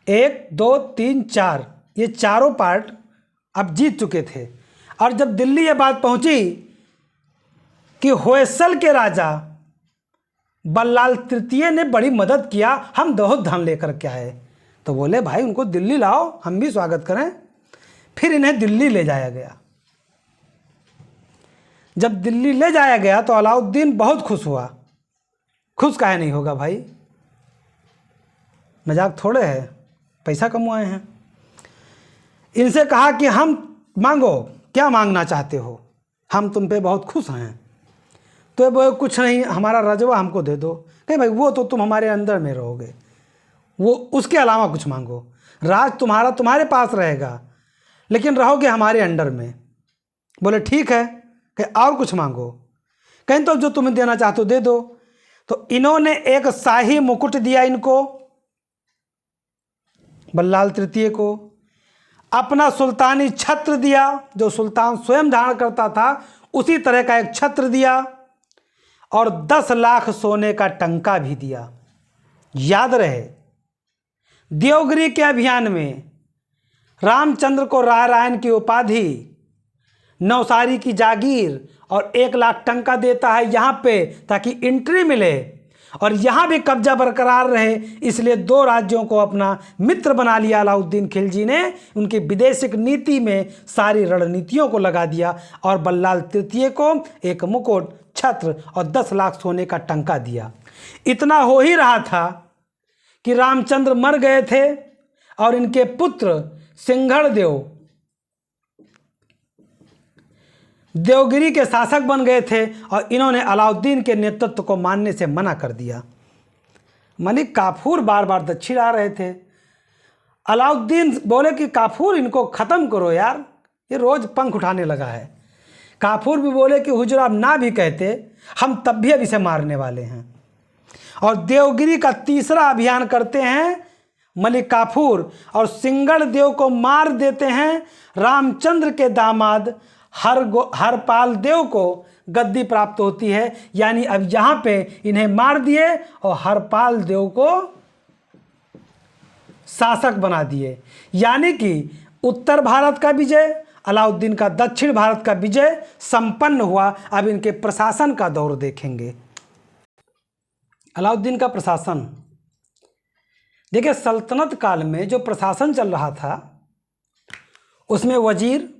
1, 2, 3, 4 ये चारों पार्ट अब जीत चुके थे। और जब दिल्ली ये बात पहुंची कि होयसल के राजा बल्लाल तृतीय ने बड़ी मदद किया, हम बहुत धन लेकर के आए, तो बोले भाई उनको दिल्ली लाओ, हम भी स्वागत करें। फिर इन्हें दिल्ली ले जाया गया। जब दिल्ली ले जाया गया तो अलाउद्दीन बहुत खुश हुआ। खुश काहे नहीं होगा भाई, मजाक थोड़े है, पैसा कमाए हैं। इनसे कहा कि हम मांगो, क्या मांगना चाहते हो, हम तुम पे बहुत खुश हैं। तो वो कुछ नहीं, हमारा रजवा हमको दे दो। नहीं भाई, वो तो तुम हमारे अंदर में रहोगे, वो उसके अलावा कुछ मांगो। राज तुम्हारा तुम्हारे पास रहेगा, लेकिन रहोगे हमारे अंडर में। बोले ठीक है, कहीं और कुछ मांगो। कहीं तो जो तुम्हें देना चाहते हो दे दो। तो इन्होंने एक शाही मुकुट दिया इनको, बल्लाल तृतीय को। अपना सुल्तानी छत्र दिया, जो सुल्तान स्वयं धारण करता था उसी तरह का एक छत्र दिया, और 10 लाख सोने का टंका भी दिया। याद रहे, देवगिरी के अभियान में रामचंद्र को रायरायन की उपाधि, नौसारी की जागीर और 1 लाख टंका देता है यहाँ पे, ताकि एंट्री मिले और यहाँ भी कब्जा बरकरार रहे। इसलिए 2 राज्यों को अपना मित्र बना लिया अलाउद्दीन खिलजी ने। उनकी विदेशिक नीति में सारी रणनीतियों को लगा दिया और बल्लाल तृतीय को एक मुकुट, छत्र और 10 लाख सोने का टंका दिया। इतना हो ही रहा था कि रामचंद्र मर गए थे और इनके पुत्र सिंघड़ देव देवगिरी के शासक बन गए थे, और इन्होंने अलाउद्दीन के नेतृत्व को मानने से मना कर दिया। मलिक काफूर बार बार दक्षिण आ रहे थे। अलाउद्दीन बोले कि काफूर इनको ख़त्म करो यार, ये रोज़ पंख उठाने लगा है। काफूर भी बोले कि हुजूर आप ना भी कहते, हम तब भी अब इसे मारने वाले हैं। और देवगिरी का तीसरा अभियान करते हैं मलिक काफूर, और सिंघड़ देव को मार देते हैं। रामचंद्र के दामाद हरपाल देव को गद्दी प्राप्त होती है। यानी अब यहाँ पे इन्हें मार दिए और हरपाल देव को शासक बना दिए। यानी कि उत्तर भारत का विजय, अलाउद्दीन का दक्षिण भारत का विजय संपन्न हुआ। अब इनके प्रशासन का दौर देखेंगे। अलाउद्दीन का प्रशासन देखिए, सल्तनत काल में जो प्रशासन चल रहा था उसमें वजीर,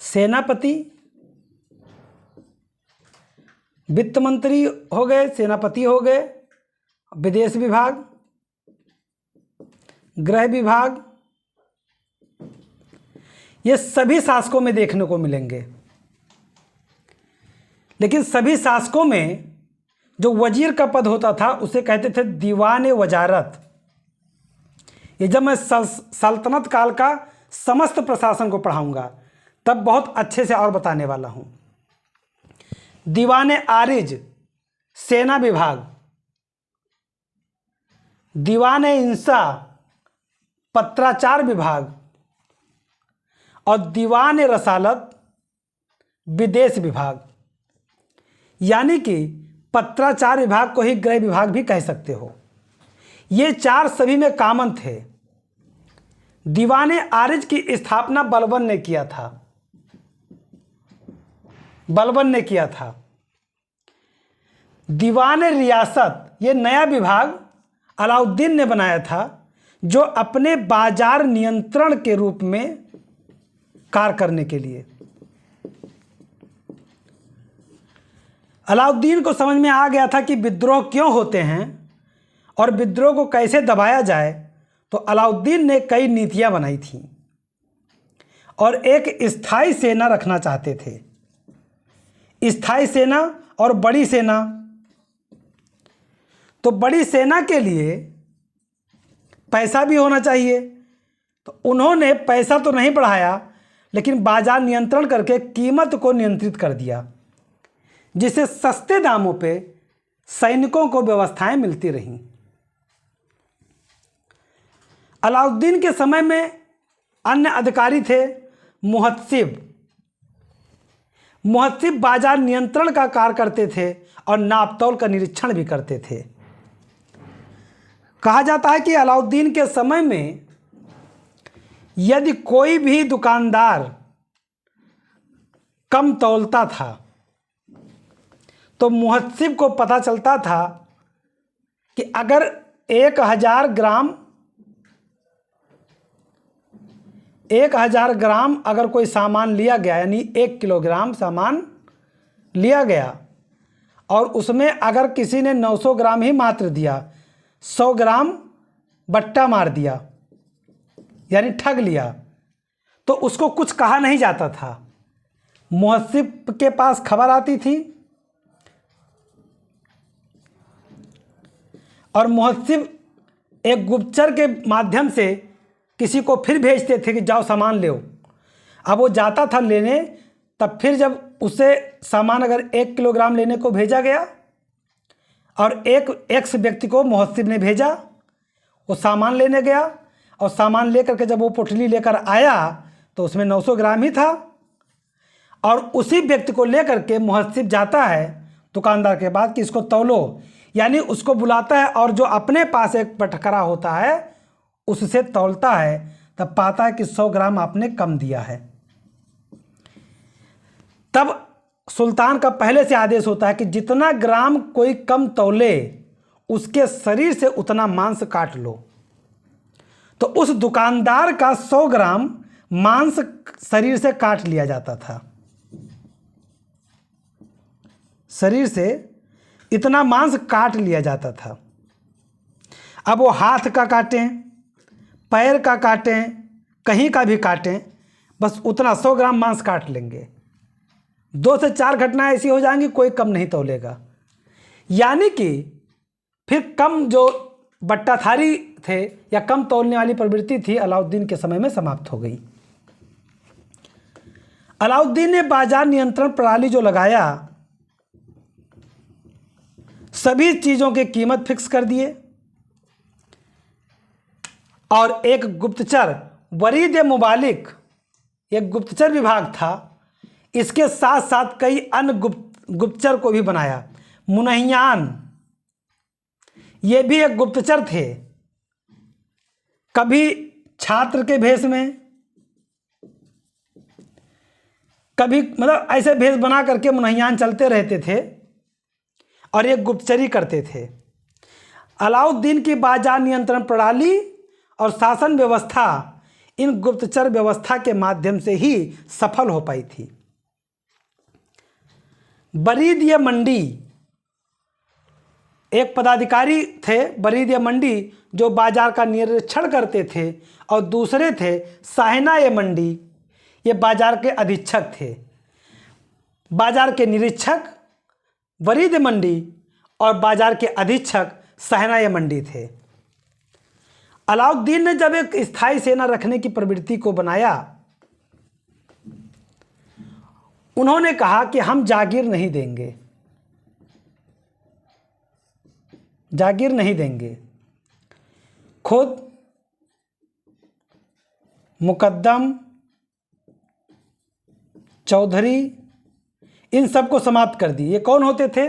सेनापति, वित्त मंत्री हो गए, सेनापति हो गए, विदेश विभाग, गृह विभाग, ये सभी शासकों में देखने को मिलेंगे। लेकिन सभी शासकों में जो वजीर का पद होता था उसे कहते थे दीवान वजारत। ये जब मैं सल्तनत काल का समस्त प्रशासन को पढ़ाऊंगा तब बहुत अच्छे से और बताने वाला हूं। दीवान आरिज सेना विभाग, दीवान इंसा पत्राचार विभाग और दीवान रसालत विदेश विभाग। यानी कि पत्राचार विभाग को ही गृह विभाग भी कह सकते हो। ये चार सभी में कॉमन थे। दीवान आरिज की स्थापना बलबन ने किया था। दीवान रियासत ये नया विभाग अलाउद्दीन ने बनाया था, जो अपने बाजार नियंत्रण के रूप में कार्य करने के लिए। अलाउद्दीन को समझ में आ गया था कि विद्रोह क्यों होते हैं और विद्रोह को कैसे दबाया जाए, तो अलाउद्दीन ने कई नीतियां बनाई थीं और एक स्थायी सेना रखना चाहते थे। स्थायी सेना और बड़ी सेना। तो बड़ी सेना के लिए पैसा भी होना चाहिए, तो उन्होंने पैसा तो नहीं बढ़ाया, लेकिन बाजार नियंत्रण करके कीमत को नियंत्रित कर दिया, जिससे सस्ते दामों पे सैनिकों को व्यवस्थाएं मिलती रहीं। अलाउद्दीन के समय में अन्य अधिकारी थे मुहत्सिब। बाजार नियंत्रण का कार्य करते थे और नापतौल का निरीक्षण भी करते थे। कहा जाता है कि अलाउद्दीन के समय में यदि कोई भी दुकानदार कम तौलता था तो मुहत्सिब को पता चलता था कि अगर 1000 ग्राम अगर कोई सामान लिया गया, यानी 1 किलोग्राम सामान लिया गया और उसमें अगर किसी ने 900 ग्राम ही मात्र दिया, 100 ग्राम बट्टा मार दिया, यानी ठग लिया, तो उसको कुछ कहा नहीं जाता था। मुहत्सिब के पास खबर आती थी और मुहत्सिब एक गुप्तचर के माध्यम से किसी को फिर भेजते थे कि जाओ सामान ले। अब वो जाता था लेने, तब फिर जब उसे सामान अगर 1 किलोग्राम लेने को भेजा गया और एक एक्स व्यक्ति को मुहत्सिब ने भेजा, वो सामान लेने गया और सामान लेकर के जब वो पोटली लेकर आया तो उसमें 900 ग्राम ही था। और उसी व्यक्ति को लेकर के मुहत्सिब जाता है दुकानदार के पास कि इसको तौलो, यानी उसको बुलाता है और जो अपने पास एक बटखरा होता है उससे तौलता है, तब पाता है कि 100 ग्राम आपने कम दिया है। तब सुल्तान का पहले से आदेश होता है कि जितना ग्राम कोई कम तौले उसके शरीर से उतना मांस काट लो। तो उस दुकानदार का 100 ग्राम मांस शरीर से काट लिया जाता था। शरीर से इतना मांस काट लिया जाता था। अब वो हाथ का काटें, पैर का काटें, कहीं का भी काटें, बस उतना 100 ग्राम मांस काट लेंगे। 2 से 4 घटनाएं ऐसी हो जाएंगी, कोई कम नहीं तौलेगा। यानी कि फिर कम जो बट्टाधारी थे या कम तौलने वाली प्रवृत्ति थी अलाउद्दीन के समय में समाप्त हो गई। अलाउद्दीन ने बाजार नियंत्रण प्रणाली जो लगाया, सभी चीजों की कीमत फिक्स कर दिए और एक गुप्तचर वरीद मुबालिक, एक गुप्तचर विभाग था, इसके साथ साथ कई अन्य गुप्तचर को भी बनाया। मुनहियान ये भी एक गुप्तचर थे, कभी छात्र के भेष में, कभी मतलब ऐसे भेष बना करके मुनहियान चलते रहते थे और ये गुप्तचरी करते थे। अलाउद्दीन की बाजार नियंत्रण प्रणाली और शासन व्यवस्था इन गुप्तचर व्यवस्था के माध्यम से ही सफल हो पाई थी। बरीद मंडी एक पदाधिकारी थे, बरीद मंडी, जो बाजार का निरीक्षण करते थे, और दूसरे थे साहिना मंडी, ये बाजार के अधीक्षक थे। बाजार के निरीक्षक वरीद मंडी और बाजार के अधीक्षक साहिना मंडी थे। अलाउद्दीन ने जब एक स्थायी सेना रखने की प्रवृत्ति को बनाया, उन्होंने कहा कि हम जागीर नहीं देंगे, जागीर नहीं देंगे। खुद मुकद्दम चौधरी, इन सबको समाप्त कर दी। ये कौन होते थे?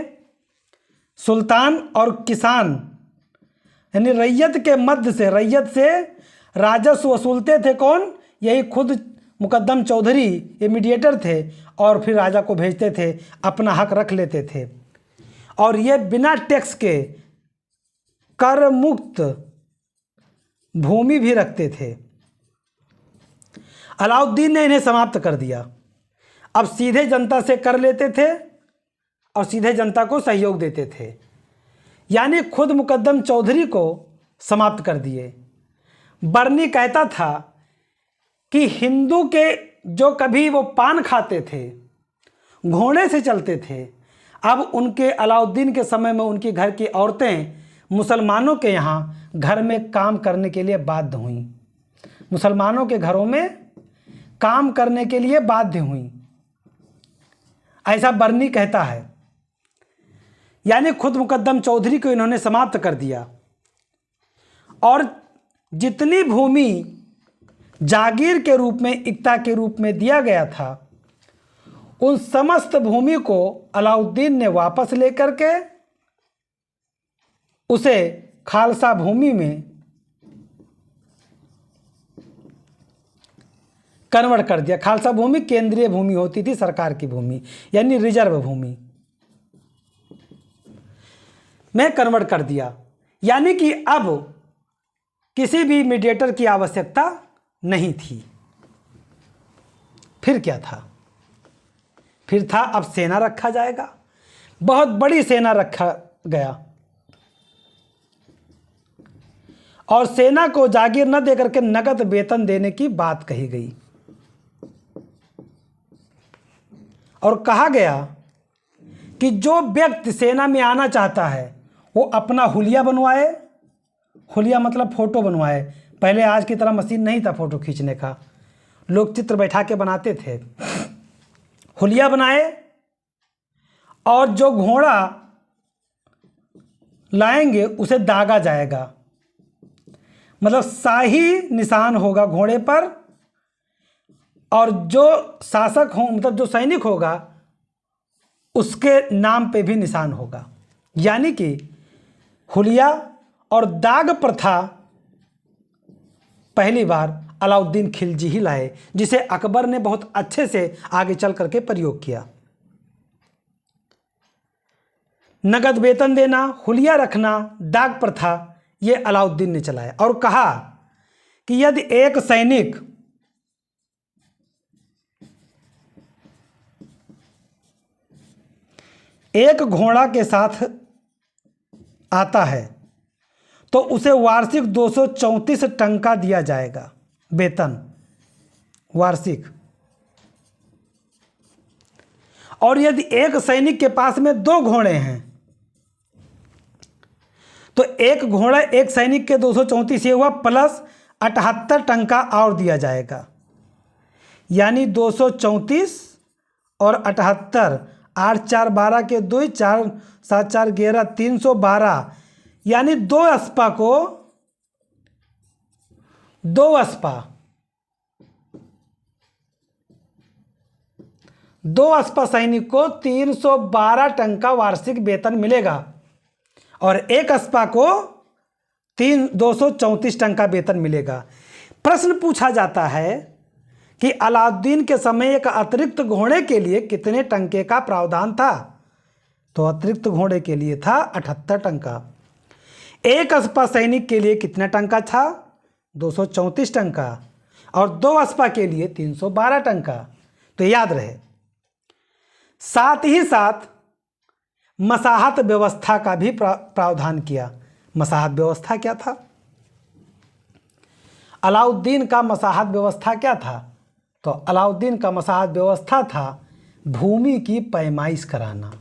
सुल्तान और किसान, यानी रैयत के मध्य से, रैयत से राजस्व वसूलते थे कौन? यही खुद मुकद्दम चौधरी, ये मीडिएटर थे और फिर राजा को भेजते थे, अपना हक रख लेते थे। और ये बिना टैक्स के कर मुक्त भूमि भी रखते थे। अलाउद्दीन ने इन्हें समाप्त कर दिया। अब सीधे जनता से कर लेते थे और सीधे जनता को सहयोग देते थे, यानी खुद मुकद्दम चौधरी को समाप्त कर दिए। बर्नी कहता था कि हिंदू के जो कभी वो पान खाते थे, घोड़े से चलते थे, अब उनके अलाउद्दीन के समय में उनकी घर की औरतें मुसलमानों के यहाँ घर में काम करने के लिए बाध्य हुईं। मुसलमानों के घरों में काम करने के लिए बाध्य हुईं, ऐसा बर्नी कहता है। यानी खुद मुकद्दम चौधरी को इन्होंने समाप्त कर दिया और जितनी भूमि जागीर के रूप में, इक्ता के रूप में दिया गया था, उन समस्त भूमि को अलाउद्दीन ने वापस लेकर के उसे खालसा भूमि में कन्वर्ट कर दिया। खालसा भूमि केंद्रीय भूमि होती थी, सरकार की भूमि, यानी रिजर्व भूमि में कन्वर्ट कर दिया। यानी कि अब किसी भी मीडिएटर की आवश्यकता नहीं थी। फिर क्या था? फिर था अब सेना रखा जाएगा। बहुत बड़ी सेना रखा गया और सेना को जागीर न देकर के नकद वेतन देने की बात कही गई और कहा गया कि जो व्यक्ति सेना में आना चाहता है वो अपना हुलिया बनवाए। हुलिया मतलब फोटो बनवाए। पहले आज की तरह मशीन नहीं था फोटो खींचने का, लोग चित्र बैठा के बनाते थे। हुलिया बनाए और जो घोड़ा लाएंगे उसे दागा जाएगा, मतलब शाही निशान होगा घोड़े पर, और जो शासक हो, मतलब जो सैनिक होगा, उसके नाम पे भी निशान होगा। यानी कि हुलिया और दाग प्रथा पहली बार अलाउद्दीन खिलजी ही लाए, जिसे अकबर ने बहुत अच्छे से आगे चल करके प्रयोग किया। नगद वेतन देना, हुलिया रखना, दाग प्रथा, ये अलाउद्दीन ने चलाया और कहा कि यदि एक सैनिक एक घोड़ा के साथ आता है तो उसे वार्षिक 234 टंका दिया जाएगा वेतन, वार्षिक। और यदि एक सैनिक के पास में 2 घोड़े हैं तो एक घोड़ा एक सैनिक के 234 ये हुआ, प्लस 78 टंका और दिया जाएगा। यानी 234 और 78, 8 4 12 के 2, 4 7 4 11, 312, यानी 2 अस्पा को 2 अस्पा 2 अस्पा सैनिक को 312 टंका वार्षिक वेतन मिलेगा और एक अस्पा को 234 टंका वेतन मिलेगा। प्रश्न पूछा जाता है कि अलाउद्दीन के समय एक अतिरिक्त घोड़े के लिए कितने टंके का प्रावधान था? तो अतिरिक्त घोड़े के लिए था 78 टंका। एक अस्पा सैनिक के लिए कितना टंका था? 234 टंका। और 2 अस्पा के लिए 312 टंका। तो याद रहे। साथ ही साथ मसाहत व्यवस्था का भी प्रावधान किया। मसाहत व्यवस्था क्या था? अलाउद्दीन का मसाहत व्यवस्था क्या था? तो अलाउद्दीन का मसाहत व्यवस्था था भूमि की पैमाइश कराना,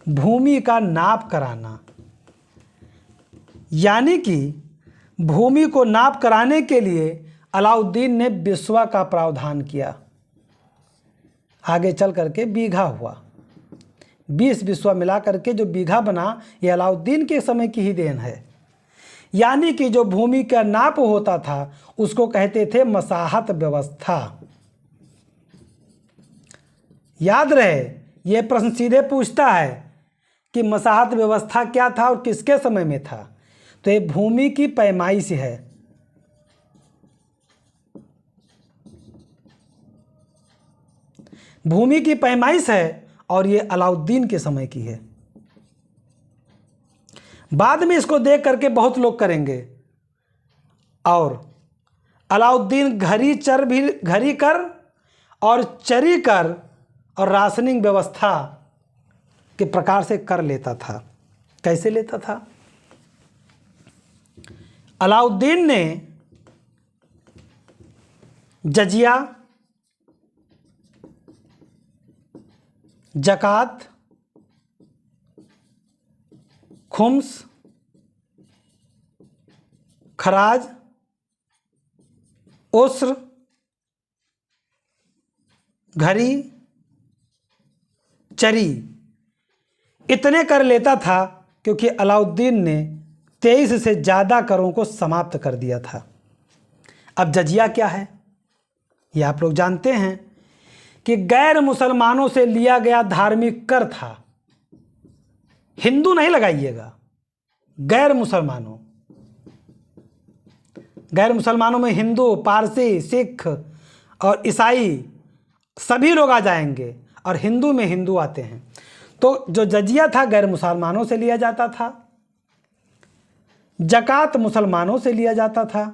भूमि का नाप कराना। यानी कि भूमि को नाप कराने के लिए अलाउद्दीन ने बिस्वा का प्रावधान किया। आगे चल करके बीघा हुआ। 20 बिस्वा मिला करके जो बीघा बना, ये अलाउद्दीन के समय की ही देन है। यानी कि जो भूमि का नाप होता था उसको कहते थे मसाहत व्यवस्था। याद रहे, यह प्रश्न सीधे पूछता है कि मसाहत व्यवस्था क्या था और किसके समय में था। तो ये भूमि की पैमाइश है। भूमि की पैमाइश है और ये अलाउद्दीन के समय की है। बाद में इसको देख करके बहुत लोग करेंगे। और अलाउद्दीन घरी कर और चरी कर और राशनिंग व्यवस्था के प्रकार से कर लेता था। कैसे लेता था? अलाउद्दीन ने जजिया, जकात, खुम्स, खराज, उस्र, घरी, चरी इतने कर लेता था क्योंकि अलाउद्दीन ने 23 से ज़्यादा करों को समाप्त कर दिया था। अब जजिया क्या है ये आप लोग जानते हैं कि गैर मुसलमानों से लिया गया धार्मिक कर था। हिंदू नहीं लगाइएगा, गैर मुसलमानों में हिंदू, पारसी, सिख और ईसाई सभी लोग आ जाएंगे और हिंदू में हिंदू आते हैं। तो जो जजिया था गैर मुसलमानों से लिया जाता था। जकात मुसलमानों से लिया जाता था।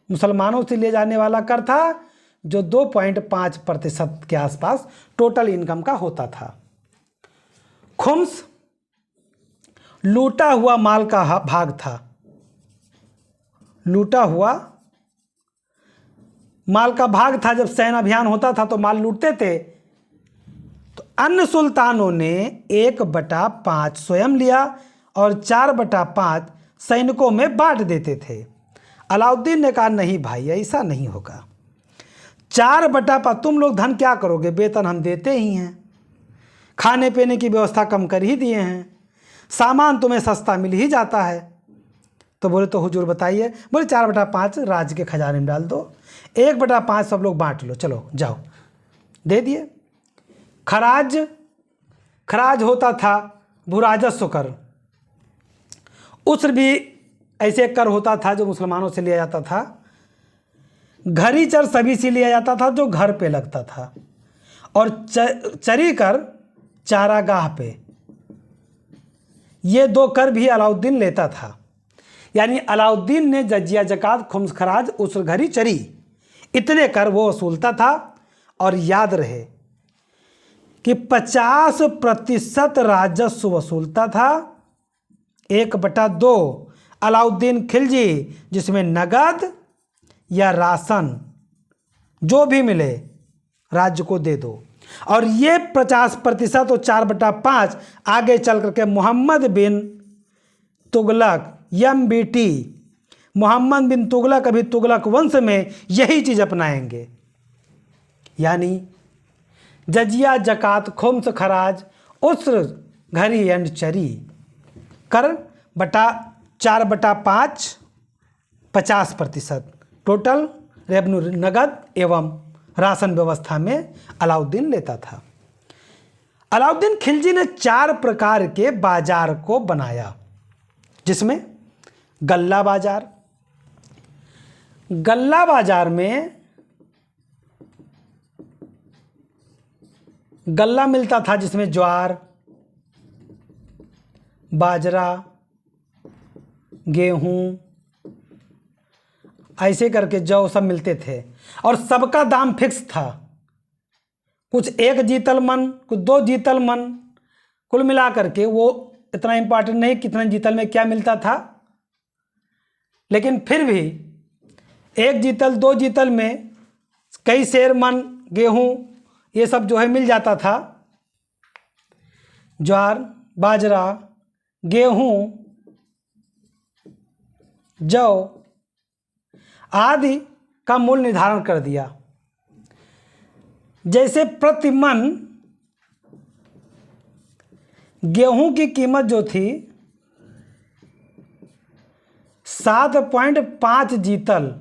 मुसलमानों से लिए जाने वाला कर था जो 2.5% के आसपास टोटल इनकम का होता था। खुम्स लूटा हुआ माल का भाग था। लूटा हुआ माल का भाग था। जब सैन्य अभियान होता था तो माल लूटते थे, तो अन्य सुल्तानों ने 1/5 स्वयं लिया और 4/5 सैनिकों में बांट देते थे। अलाउद्दीन ने कहा नहीं भाई, ऐसा नहीं होगा। 4/5 तुम लोग धन क्या करोगे, वेतन हम देते ही हैं, खाने पीने की व्यवस्था कम कर ही दिए हैं, सामान तुम्हें सस्ता मिल ही जाता है। तो बोले तो हुजूर बताइए। बोले 4/5 राज्य के खजाने में डाल दो, 1/5 सब लोग बांट लो, चलो जाओ, दे दिए। खराज होता था भूराजस्व कर। उस्र भी ऐसे कर होता था जो मुसलमानों से लिया जाता था। घरी चर सभी से लिया जाता था जो घर पे लगता था। और चरी कर चारागाह पे। ये 2 कर भी अलाउद्दीन लेता था। यानी अलाउद्दीन ने जजिया, जकात, खुम्स, खराज, उस्र, घरी, चरी इतने कर वो वसूलता था। और याद रहे कि 50% राजस्व वसूलता था। 1/2 अलाउद्दीन खिलजी, जिसमें नगद या राशन जो भी मिले राज्य को दे दो। और ये 50% और 4/5 आगे चल करके मोहम्मद बिन तुगलक MBT, मोहम्मद बिन तुगलक अभी तुगलक वंश में यही चीज़ अपनाएंगे। यानी जजिया, जकात, खुम्स, खराज, उस्र, घरी एंड चरी कर बटा 4/5 50% टोटल रेवेन्यू नगद एवं राशन व्यवस्था में अलाउद्दीन लेता था। अलाउद्दीन खिलजी ने 4 प्रकार के बाजार को बनाया, जिसमें गल्ला बाजार में गल्ला मिलता था, जिसमें ज्वार, बाजरा, गेहूं ऐसे करके जौ सब मिलते थे। और सबका दाम फिक्स था। कुछ 1 जीतल मन, कुछ 2 जीतल मन, कुल मिला करके वो इतना इंपॉर्टेंट नहीं कितना जीतल में क्या मिलता था, लेकिन फिर भी 1 जीतल 2 जीतल में कई सेर मन गेहूं ये सब जो है मिल जाता था। ज्वार, बाजरा, गेहूं, जौ आदि का मूल्य निर्धारण कर दिया। जैसे प्रति मन गेहूं की कीमत जो थी 7.5 जीतल,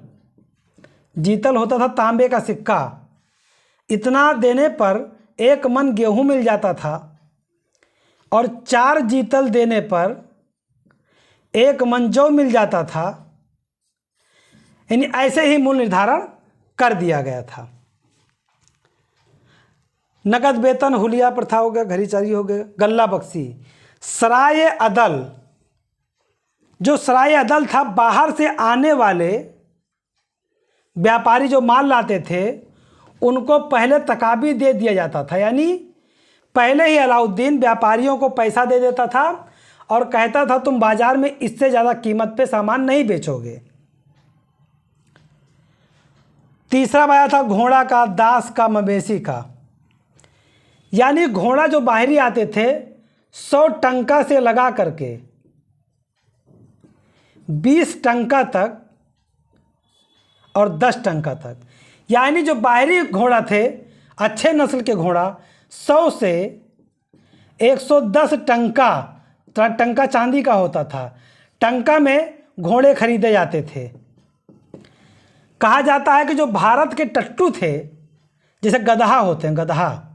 जीतल होता था तांबे का सिक्का, इतना देने पर 1 मन गेहूं मिल जाता था, और 4 जीतल देने पर 1 मन जौ मिल जाता था। यानी ऐसे ही मूल्य निर्धारण कर दिया गया था। नगद वेतन, हुलिया प्रथा हो गया, घड़ीचारी हो गया, गल्ला बख्शी। सराय अदल, जो सराय अदल था, बाहर से आने वाले व्यापारी जो माल लाते थे उनको पहले तकाबी दे दिया जाता था। यानी पहले ही अलाउद्दीन व्यापारियों को पैसा दे देता था और कहता था तुम बाजार में इससे ज़्यादा कीमत पे सामान नहीं बेचोगे। तीसरा आया था घोड़ा का, दास का, मवेशी का। यानी घोड़ा जो बाहरी आते थे 100 टंका से लगा करके 20 टंका तक और 10 टंका तक, यानी जो बाहरी घोड़ा थे अच्छे नस्ल के घोड़ा 100 से 110 टंका, टंका चांदी का होता था, टंका में घोड़े खरीदे जाते थे। कहा जाता है कि जो भारत के टट्टू थे, जैसे गदहा होते हैं, गदहा,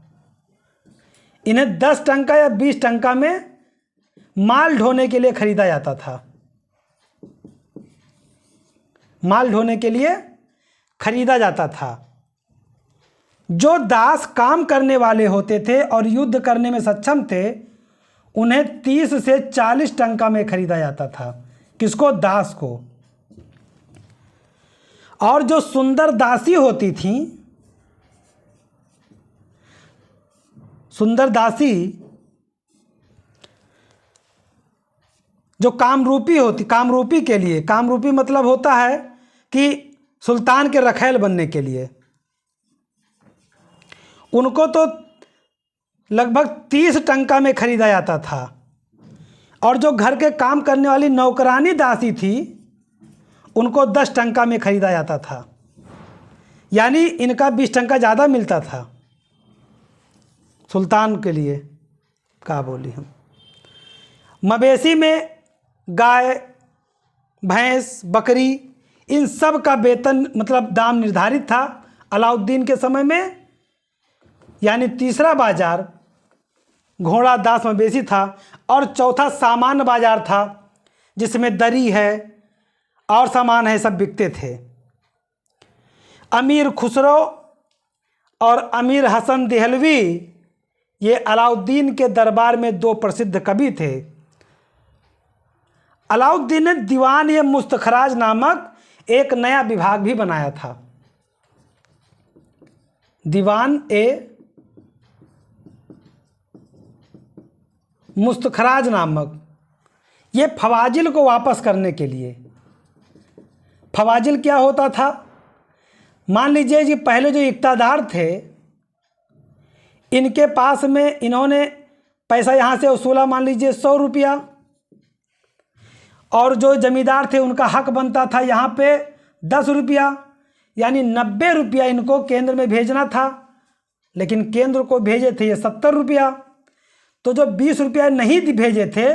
इन्हें 10 टंका या 20 टंका में माल ढोने के लिए खरीदा जाता था, माल ढोने के लिए खरीदा जाता था। जो दास काम करने वाले होते थे और युद्ध करने में सक्षम थे उन्हें 30 से 40 टंका में खरीदा जाता था। किसको? दास को। और जो सुंदर दासी होती थी, सुंदर दासी जो कामरूपी होती, कामरूपी के लिए, कामरूपी मतलब होता है कि सुल्तान के रखैल बनने के लिए, उनको तो लगभग 30 टंका में खरीदा जाता था। और जो घर के काम करने वाली नौकरानी दासी थी उनको 10 टंका में खरीदा जाता था। यानी इनका 20 टंका ज़्यादा मिलता था सुल्तान के लिए। क्या बोली हम। मवेशी में गाय, भैंस, बकरी, इन सब का वेतन मतलब दाम निर्धारित था अलाउद्दीन के समय में। यानी तीसरा बाजार घोड़ा, दास, मवेशी था। और चौथा सामान्य बाजार था जिसमें दरी है और सामान है, सब बिकते थे। अमीर खुसरो और अमीर हसन देहलवी ये अलाउद्दीन के दरबार में 2 प्रसिद्ध कवि थे। अलाउद्दीन ने दीवान ए मुस्तखराज नामक एक नया विभाग भी बनाया था। दीवान ए मुस्तखराज नामक, ये फवाजिल को वापस करने के लिए। फवाजिल क्या होता था? मान लीजिए कि पहले जो इक़्तादार थे इनके पास में इन्होंने पैसा यहाँ से वसूला, मान लीजिए 100 रुपया, और जो जमींदार थे उनका हक बनता था यहाँ पे 10 रुपया, यानी 90 रुपया इनको केंद्र में भेजना था। लेकिन केंद्र को भेजे थे ये 70 रुपया, तो जो 20 रुपया नहीं भेजे थे,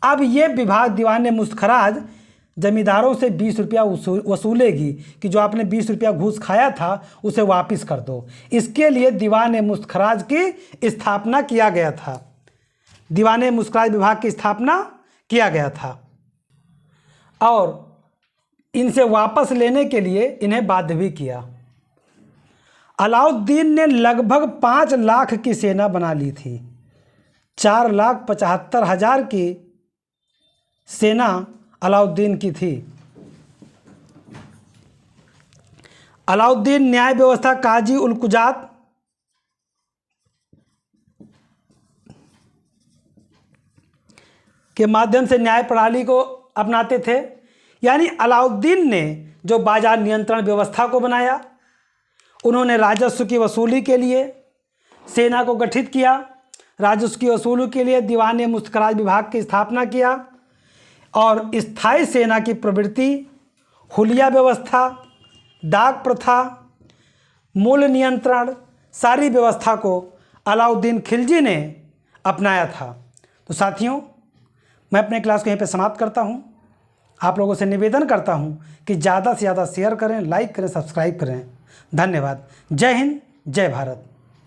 अब ये विभाग दीवान मुस्तखराज जमींदारों से 20 रुपया वसूलेगी कि जो आपने 20 रुपया घूस खाया था उसे वापस कर दो। इसके लिए दीवान मुस्तखराज की स्थापना किया गया था। दीवान मुस्तखराज विभाग की स्थापना किया गया था और इनसे वापस लेने के लिए इन्हें बाध्य भी किया। अलाउद्दीन ने लगभग 5 लाख की सेना बना ली थी। 4,75,000 की सेना अलाउद्दीन की थी। अलाउद्दीन न्याय व्यवस्था, काजी उल कुजात के माध्यम से न्याय प्रणाली को अपनाते थे। यानी अलाउद्दीन ने जो बाजार नियंत्रण व्यवस्था को बनाया, उन्होंने राजस्व की वसूली के लिए सेना को गठित किया, राजस्व की वसूली के लिए दीवान मुस्तखराज विभाग की स्थापना किया और स्थायी सेना की प्रवृत्ति, हुलिया व्यवस्था, डाक प्रथा, मूल्य नियंत्रण, सारी व्यवस्था को अलाउद्दीन खिलजी ने अपनाया था। तो साथियों, मैं अपने क्लास को यहीं पे समाप्त करता हूँ। आप लोगों से निवेदन करता हूं कि ज़्यादा से ज़्यादा शेयर करें, लाइक करें, सब्सक्राइब करें। धन्यवाद। जय हिंद, जय भारत।